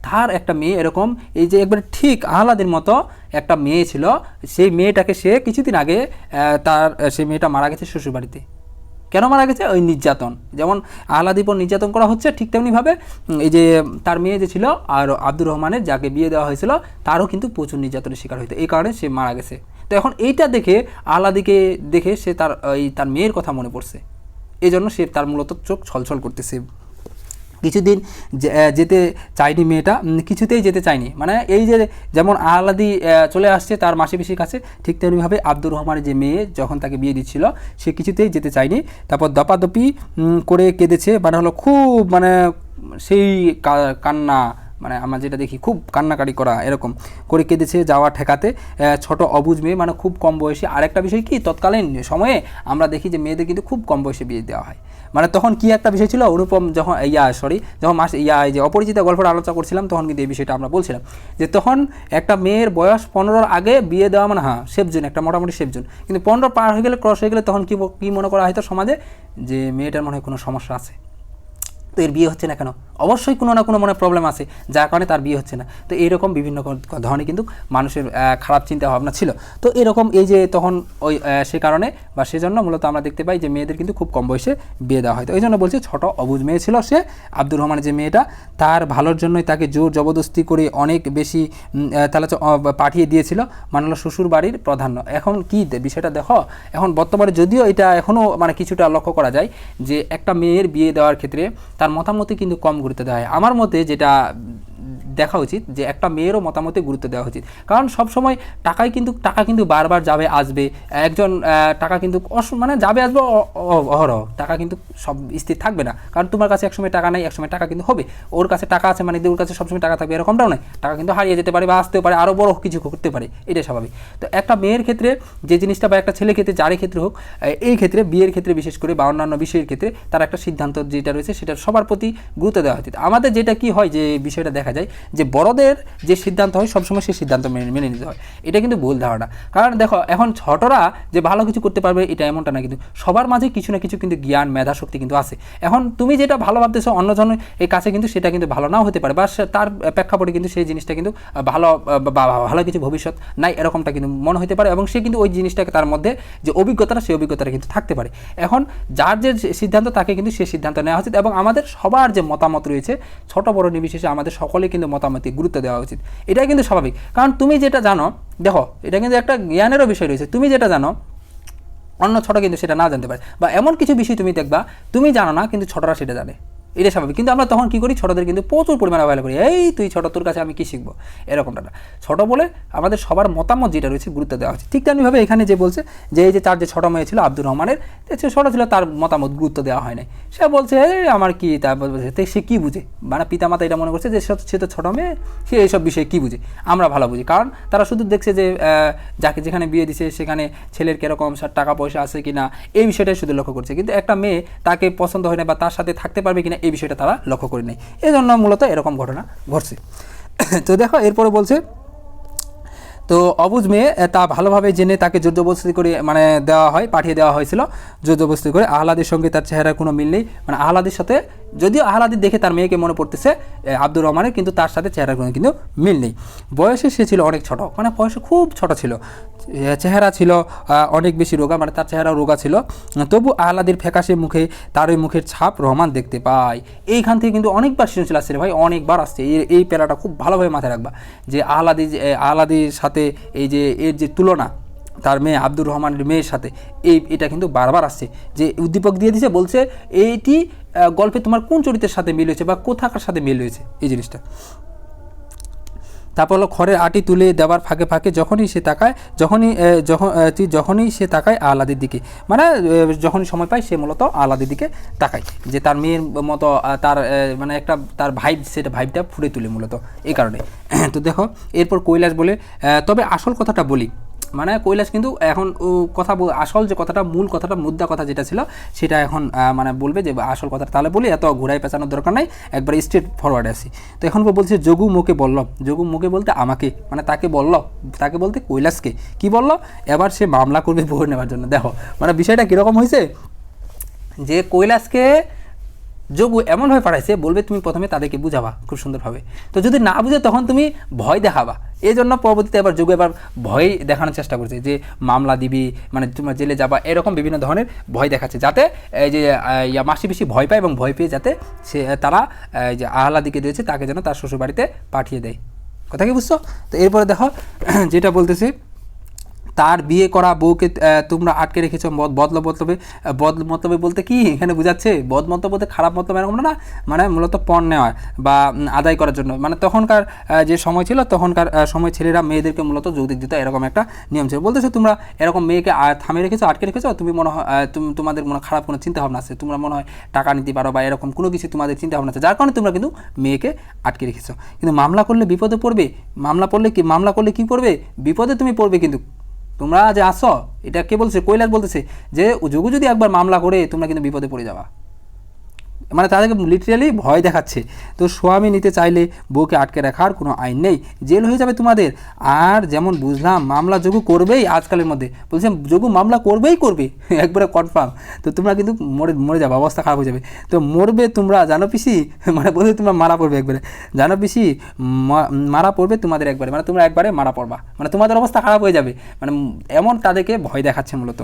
তার একটা মেয়ে এরকম, এই যে একবারে ঠিক আহ্লাদের মতো একটা মেয়ে ছিল, সেই মেয়েটাকে সে কিছুদিন আগে সেই মেয়েটা মারা গেছে শ্বশুরবাড়িতে। কেন মারা গেছে? ওই নির্যাতন, যেমন আহ্লাদিপর নির্যাতন করা হচ্ছে ঠিক তেমনিভাবে এই যে তার মেয়ে যে ছিল আর আব্দুর রহমানের যাকে বিয়ে দেওয়া হয়েছিল তারও কিন্তু প্রচুর নির্যাতনের শিকার হইতো, এই কারণে সে মারা গেছে। তো এখন এইটা দেখে আহ্লাদিকে দেখে সে তার মেয়ের কথা মনে পড়ছে, এই জন্য সে তার মূলত চোখ ছলছল করতেছে। কিছুদিন যেতে চায়নি মেয়েটা, কিছুতেই যেতে চায়নি, মানে এই যে যেমন আহ্লাদি চলে আসছে তার মাসি পিসির কাছে, ঠিক তেমনিভাবে আব্দুর রহমানের যে মেয়ে যখন তাকে বিয়ে দিচ্ছিল সে কিছুতেই যেতে চায়নি। তারপর দপাদপি করে কেঁদেছে, মানে হলো খুব মানে সেই কান্না, মানে আমরা যেটা দেখি খুব কান্নাকাটি করা এরকম করে কেঁদেছে যাওয়া ঠেকাতে। ছোট অবুঝ মেয়ে, মানে খুব কম বয়সী। আরেকটা বিষয় কি, তৎকালীন সময়ে আমরা দেখি যে মেয়েদের কিন্তু খুব কম বয়সে বিয়ে দেওয়া হয়, মানে তখন কি একটা বিষয় ছিল, অনুপম যখন যখন এই যে অপরিচিতা গল্পটা আলোচনা করছিলাম তখন কিন্তু এই বিষয়টা আমরা বলছিলাম যে তখন একটা মেয়ের বয়স 15-র আগে বিয়ে দেওয়া মানে সেফজোন, একটা মোটামুটি সেফজোন, কিন্তু 15 পার হয়ে গেলে, ক্রস হয়ে গেলে তখন কি মনে করা হয়তো সমাজে যে মেয়েটার মনে হয় কোনো সমস্যা আছে, তো এর বিয়ে হচ্ছে না কেন, অবশ্যই কোনো না কোনো মনে প্রবলেম আছে যার কারণে তার বিয়ে হচ্ছে না। তো এইরকম বিভিন্ন ধরনের কিন্তু মানুষের খারাপ চিন্তা ভাবনা ছিল। তো এরকম এই যে তখন ওই সে কারণে বা সেজন্য মূলত আমরা দেখতে পাই যে মেয়েদের কিন্তু খুব কম বয়সে বিয়ে দেওয়া হয়। তো এই জন্য বলছি ছোট অবুঝ মেয়ে ছিল সে, আব্দুর রহমানের যে মেয়েটা, তার ভালোর জন্যই তাকে জোর জবরদস্তি করে অনেক বেশি তাহলে পাঠিয়ে দিয়েছিল, মানে হলো শ্বশুর বাড়ির প্রাধান্য। এখন কি বিষয়টা দেখো, এখন বর্তমানে যদিও এটা এখনও মানে কিছুটা লক্ষ্য করা যায় যে একটা মেয়ের বিয়ে দেওয়ার ক্ষেত্রে তার মতামতে কিন্তু কম গুরুত্ব দেওয়া হয়। আমার মতে যেটা দেখা উচিত যে একটা মেয়েরও মতামতে গুরুত্ব দেওয়া উচিত, কারণ সবসময় টাকা কিন্তু বারবার যাবে আসবে, একজন টাকা কিন্তু মানে যাবে আসবে অহরহ, টাকা কিন্তু সব স্থির থাকবে না, কারণ তোমার কাছে একসময় টাকা নেই, একসময় টাকা কিন্তু হবে, ওর কাছে টাকা আছে মানে ওর কাছে সবসময় টাকা থাকবে এরকমটাও নয়, টাকা কিন্তু হারিয়ে যেতে পারে বা আসতেও পারে, আরও বড় কিছু করতে পারে, এটাই স্বাভাবিক। তো একটা মেয়ের ক্ষেত্রে যে জিনিসটা বা একটা ছেলের ক্ষেত্রে যারই ক্ষেত্রে হোক, এই ক্ষেত্রে বিয়ের ক্ষেত্রে বিশেষ করে বা অন্যান্য বিষয়ের ক্ষেত্রে তার একটা সিদ্ধান্ত যেটা রয়েছে সেটা সবার প্রতি গুরুত্ব দেওয়া উচিত। আমাদের যেটা কি হয় যে বিষয়টা দেখা যায় যে বড়দের যে সিদ্ধান্ত হয় সবসময় সেই সিদ্ধান্ত মেনে নিতে হয়, এটা কিন্তু ভুল ধারণা। কারণ দেখো এখন ছোটরা যে ভালো কিছু করতে পারবে এটা এমনটা না, কিন্তু সবার মাঝে কিছু না কিছু কিন্তু জ্ঞান মেধা শক্তি কিন্তু আছে। এখন তুমি যেটা ভালো ভাবতেছো অন্যজনের এই কাছে কিন্তু সেটা কিন্তু ভালো নাও হতে পারে, বা তার প্রেক্ষাপটে কিন্তু সেই জিনিসটা কিন্তু ভালো কিছু ভবিষ্যৎ নাই এরকমটা কিন্তু মনে হতে পারে, এবং সে কিন্তু ওই জিনিসটাকে তার মধ্যে যে অভিজ্ঞতাটা সেই অভিজ্ঞতাটা কিন্তু থাকতে পারে। এখন যার যে সিদ্ধান্ত তাকে কিন্তু সেই সিদ্ধান্ত নেওয়া উচিত, এবং আমাদের সবার যে মতামত রয়েছে ছোট বড় নির্বিশেষে আমাদের সকলে কিন্তু মতামতে গুরুত্ব দেওয়া উচিত, এটাই কিন্তু স্বাভাবিক। কারণ তুমি যেটা জানো, দেখো এটা কিন্তু একটা জ্ঞানেরও বিষয় রয়েছে, তুমি যেটা জানো অন্য ছোট কিন্তু সেটা না জানতে পারে, বা এমন কিছু বিষয় তুমি দেখবা তুমি জানো না কিন্তু ছোটরা সেটা জানে, এটা স্বাভাবিক। কিন্তু আমরা তখন কী করি, ছোটদের কিন্তু প্রচুর পরিমাণে অবহেলা করি, এই তুই ছোট, তোর কাছে আমি কী শিখবো, এরকমটা না। ছোট বলে আমাদের সবার মতামত যেটা রয়েছে গুরুত্ব দেওয়া হচ্ছে। ঠিক তেমনিভাবে এখানে যে বলছে যে এই যে তার যে ছোট মেয়ে ছিল আব্দুর রহমানের, সে ছোট ছিল, তার মতামত গুরুত্ব দেওয়া হয় নাই। সে বলছে আমার কি, তারপর সে কী বুঝে, মানে পিতামাতা এটা মনে করছে যে সে তো ছোটো মেয়ে, সে এইসব বিষয়ে কী বুঝে, আমরা ভালো বুঝি। কারণ তারা শুধু দেখছে যে যাকে যেখানে বিয়ে দিছে সেখানে ছেলের কীরকম টাকা পয়সা আছে কিনা, এই বিষয়টাই শুধু লক্ষ্য করছে। কিন্তু একটা মেয়ে তাকে পছন্দ হয় না বা তার সাথে থাকতে পারবে কিনা, এই বিষয়টা তারা লক্ষ্য করে নেই। এই জন্য মূলত এরকম ঘটনা ঘটছে। তো দেখো এরপরে বলছে, তো অবুঝ মেয়ে তা ভালোভাবে জেনে তাকে জোরজবরদস্তি করে মানে পাঠিয়ে দেওয়া হয়েছিল জোরজবরদস্তি করে। আহ্লাদের সঙ্গে তার চেহারার কোনো মিল নেই, মানে আহ্লাদের সাথে যদিও আহ্লাদের দেখে তার মেয়েকে মনে পড়তেছে আব্দুর রহমানের, কিন্তু তার সাথে চেহারার কোনো কিন্তু মিল নেই। বয়সে সে ছিল অনেক ছোট, মানে বয়সে খুব ছোট ছিল, চেহারা ছিল অনেক বেশি রোগা, মানে তার চেহারা রোগা ছিল। তবু আহ্লাদের ফ্যাকাশে মুখে তার ওই মুখের ছাপ রহমান দেখতে পায়। এইখান থেকে কিন্তু অনেকবার সৃজনশীল আসছে রে ভাই, অনেকবার আসছে। এই প্যারাটা খুব ভালোভাবে মাথায় রাখবা যে আহ্লাদির সাথে এই যে এর যে তুলনা তার মেয়ে আব্দুর রহমানের মেয়ের সাথে, এটা কিন্তু বারবার আসছে। যে উদ্দীপক দিয়ে দিছে, বলছে এইটি গল্পে তোমার কোন চরিত্রের সাথে মিল হয়েছে বা কোথাকার সাথে মিল হয়েছে এই জিনিসটা। তারপর হলো খড়ের আটি তুলে দেওয়ার ফাঁকে ফাঁকে যখনই সে তাকায় আহ্লাদের দিকে, মানে যখনই সময় পায় সে মূলত আহ্লাদের দিকে তাকায়, যে তার মেয়ের মতো তার মানে একটা তার ভাইবটা ফুটে তুলে মূলত এই কারণে। তো দেখো এরপর কৈলাস বলে, তবে আসল কথাটা বলি, মানে কৈলাস কিন্তু এখন আসল যে কথাটা, মূল কথাটা, মুদ্রা কথা যেটা ছিল সেটা এখন মানে বলবে যে আসল কথাটা। তাহলে বলি, এত ঘুরাই পেঁচানোর দরকার নাই, একবার স্ট্রেট ফরওয়ার্ডে আসি। তো এখন বলছে যোগু মুখে বলল, যোগু মুখে বলতে আমাকে, মানে তাকে বলতে কৈলাসকে কি বলল, এবার সে মামলা করবে বউ নেওয়ার জন্য। দেখো মানে বিষয়টা কীরকম হয়েছে, যে কৈলাসকে যোগু এমনভাবে পাঠাইছে, বলবে তুমি প্রথমে তাদেরকে বুঝাবা খুব সুন্দরভাবে, তো যদি না বুঝে তখন তুমি ভয় দেখাবা। এই জন্য পরবর্তীতে এবার যোগু এবার ভয় দেখানোর চেষ্টা করছে, যে মামলা দিবি, মানে তোমরা জেলে যাবা, এরকম বিভিন্ন ধরনের ভয় দেখাচ্ছে, যাতে এই যে মাসি বেশি ভয় পায়, এবং ভয় পেয়ে যাতে তারা যে আহ্লাদিকে দিয়েছে তাকে যেন তার শ্বশুরবাড়িতে পাঠিয়ে দেয়। কথা কি বুঝছো? তো এরপরে দেখো যেটা বলতেছে, তার বিয়ে করা বউকে তোমরা আটকে রেখেছ বদমতলবে বলতে কি এখানে বোঝাচ্ছে, বদমতলব বলতে খারাপ মতলব এরকম না, মানে মূলত পণ নেওয়া বা আদায় করার জন্য। মানে তখনকার যে সময় ছিল, তখনকার সময় ছেলেরা মেয়েদেরকে মূলত যৌতুক দিত, এরকম একটা নিয়ম ছিল। বলতেছে তোমরা এরকম মেয়েকে থামিয়ে রেখেছো, আটকে রেখেছো, তুমি মনে হয় তোমাদের মনে খারাপ কোনো চিন্তাভাবনা আছে, তোমরা মনে হয় টাকা নিতে পারো বা এরকম কোনো কিছু তোমাদের চিন্তাভাবনা আছে, যার কারণে তোমরা কিন্তু মেয়েকে আটকে রেখেছো। কিন্তু মামলা করলে বিপদে পড়বে, মামলা করলে কি পড়বে, বিপদে তুমি পড়বে। কিন্তু তোমরা যে আসো, এটা কে বলছে, কৈলাস বলতেছে যে যোগু যদি একবার মামলা করে তোমরা কিন্তু বিপদে পড়ে যাবা, মানে তাদেরকে লিটারালি ভয় দেখাচ্ছে। তো স্বামী নিতে চাইলে বউকে আটকে রাখার কোনো আইন নেই, জেল হয়ে যাবে তোমাদের। আর যেমন বুঝলাম মামলা যোগু করবেই, আজকালের মধ্যে বলছে যোগু মামলা করবে একবারে কনফার্ম। তো তোমরা কিন্তু মরে যাবে, অবস্থা খারাপ হয়ে যাবে। তো মরবে তোমরা, জানো পিসি, মানে বলছে তোমরা মারা পড়বে একবারে, জানো পিসি মারা পড়বে তোমাদের একবারে, মানে তোমরা একবারে মারা পড়বা, মানে তোমাদের অবস্থা খারাপ হয়ে যাবে, মানে এমন তাদেরকে ভয় দেখাচ্ছে মূলত।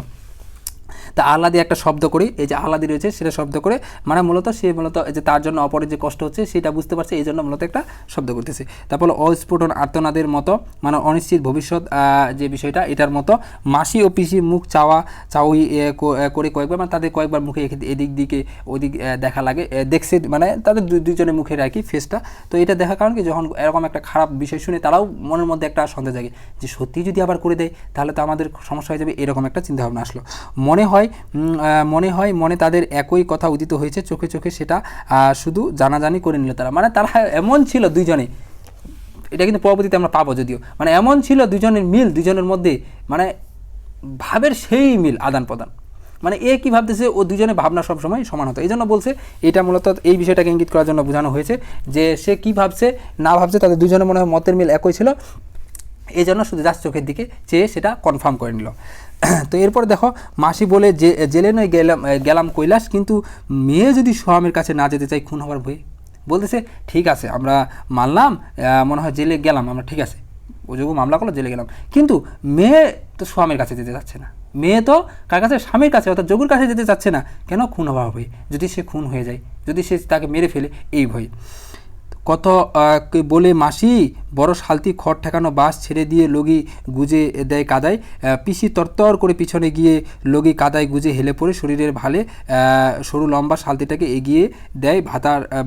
তা আহ্লাদি একটা শব্দ করি, এই যে আহ্লাদি রয়েছে সেটা শব্দ করে, মানে মূলত সে যে তার জন্য অপরের যে কষ্ট হচ্ছে সেটা বুঝতে পারছে, এই জন্য মূলত একটা শব্দ করতেছে। তারপর অস্ফুটন আর্তনাদের মতো, মানে অনিশ্চিত ভবিষ্যৎ যে বিষয়টা, এটার মতো মাসি ও পিসি মুখ চাউই করে কয়েকবার, মানে তাদের কয়েকবার মুখে এদিক দিকে ওদিক দেখা লাগে, দেখছে মানে তাদের দুজনের মুখের আর কি ফেসটা। তো এটা দেখার কারণ কি, যখন এরকম একটা খারাপ বিষয় শুনে তারাও মনের মধ্যে একটা সন্দেহ জাগে যে সত্যি যদি আবার করে দেয় তাহলে তো আমাদের সমস্যা হয়ে যাবে, এরকম একটা চিন্তাভাবনা আসলো। মনে তাদের একই কথা উদিত হয়েছে, চোখে চোখে সেটা শুধু জানাজানি করে নিল তারা, মানে তারা এমন ছিল দুইজনে, এটা কিন্তু পরবর্তীতে আমরা পাবো যদিও, মানে এমন ছিল দুজনের মিল, দুজনের মধ্যে মানে ভাবের সেই মিল আদান প্রদান, মানে এ কী ভাবতেছে ও দুজনের ভাবনা সবসময় সমান হতো। এই জন্য বলছে এটা মূলত এই বিষয়টাকে ইঙ্গিত করার জন্য বোঝানো হয়েছে যে সে কী ভাবছে না ভাবছে তাদের দুজনের মনে হয় মতের মিল একই ছিল, এই জন্য শুধু যার চোখের দিকে চেয়ে সেটা কনফার্ম করে নিল। তো এরপর দেখো মাসি বলে জেলে নয় গেলাম কৈলাস, কিন্তু মেয়ে যদি স্বামীর কাছে না যেতে চাই খুন হওয়ার ভয়ে, বলতেছে ঠিক আছে আমরা মানলাম, মনে হয় জেলে গেলাম আমরা, ঠিক আছে ও যোগু মামলা করলো জেলে গেলাম, কিন্তু মেয়ে তো স্বামীর কাছে যেতে যাচ্ছে না, মেয়ে তো কার কাছে, স্বামীর কাছে, অর্থাৎ যোগুর কাছে যেতে চাচ্ছে না, কেন, খুন হওয়া ভয়ে, যদি সে খুন হয়ে যায়, যদি সে তাকে মেরে ফেলে এই ভয়ে। কত বলে মাসি বড় শালতি খড় ঠেকানো বাস ছেড়ে দিয়ে লগি গুজে দেয় কাদায়, পিসি তরতর করে পিছনে গিয়ে লগি কাদায় গুজে হেলে পড়ে শরীরের ভালে সরু লম্বা শালতিটাকে এগিয়ে দেয়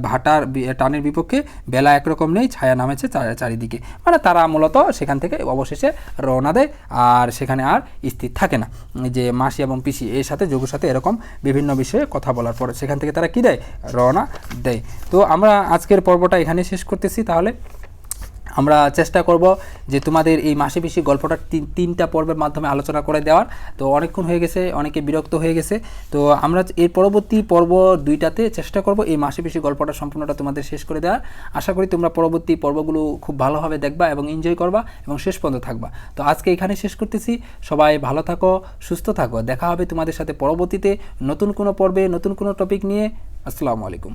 ভাটার টানের বিপক্ষে। বেলা একরকম নেই, ছায়া নামেছে চারিদিকে। মানে তারা মূলত সেখান থেকে অবশেষে রওনা দেয়, আর সেখানে আর স্থির থাকে না। যে মাসি এবং পিসি এর সাথে যোগুর সাথে এরকম বিভিন্ন বিষয়ে কথা বলার পর সেখান থেকে তারা কী দেয়, রওনা দেয়। তো আমরা আজকের পর্বটা এখানে শেষ করতেছি। তাহলে আমরা চেষ্টা করব যে তোমাদের এই মাসে পিসি গল্পটা তিনটা পর্বের মাধ্যমে আলোচনা করে দেওয়ার। তো অনেকক্ষণ হয়ে গেছে, অনেকে বিরক্ত হয়ে গেছে। তো আমরা এর পরবর্তী পর্ব 2টাতে চেষ্টা করব এই মাসে পিসি গল্পটা সম্পূর্ণটা তোমাদের শেষ করে দেওয়ার। আশা করি তোমরা পরবর্তী পর্বগুলো খুব ভালোভাবে দেখবা এবং এনজয় করবা এবং শেষ পর্যন্ত থাকবা। তো আজকে এখানে শেষ করতেছি। সবাই ভালো থাকো, সুস্থ থাকো। দেখা হবে তোমাদের সাথে পরবর্তীতে নতুন কোনো পর্বে নতুন কোনো টপিক নিয়ে। আসসালামু আলাইকুম।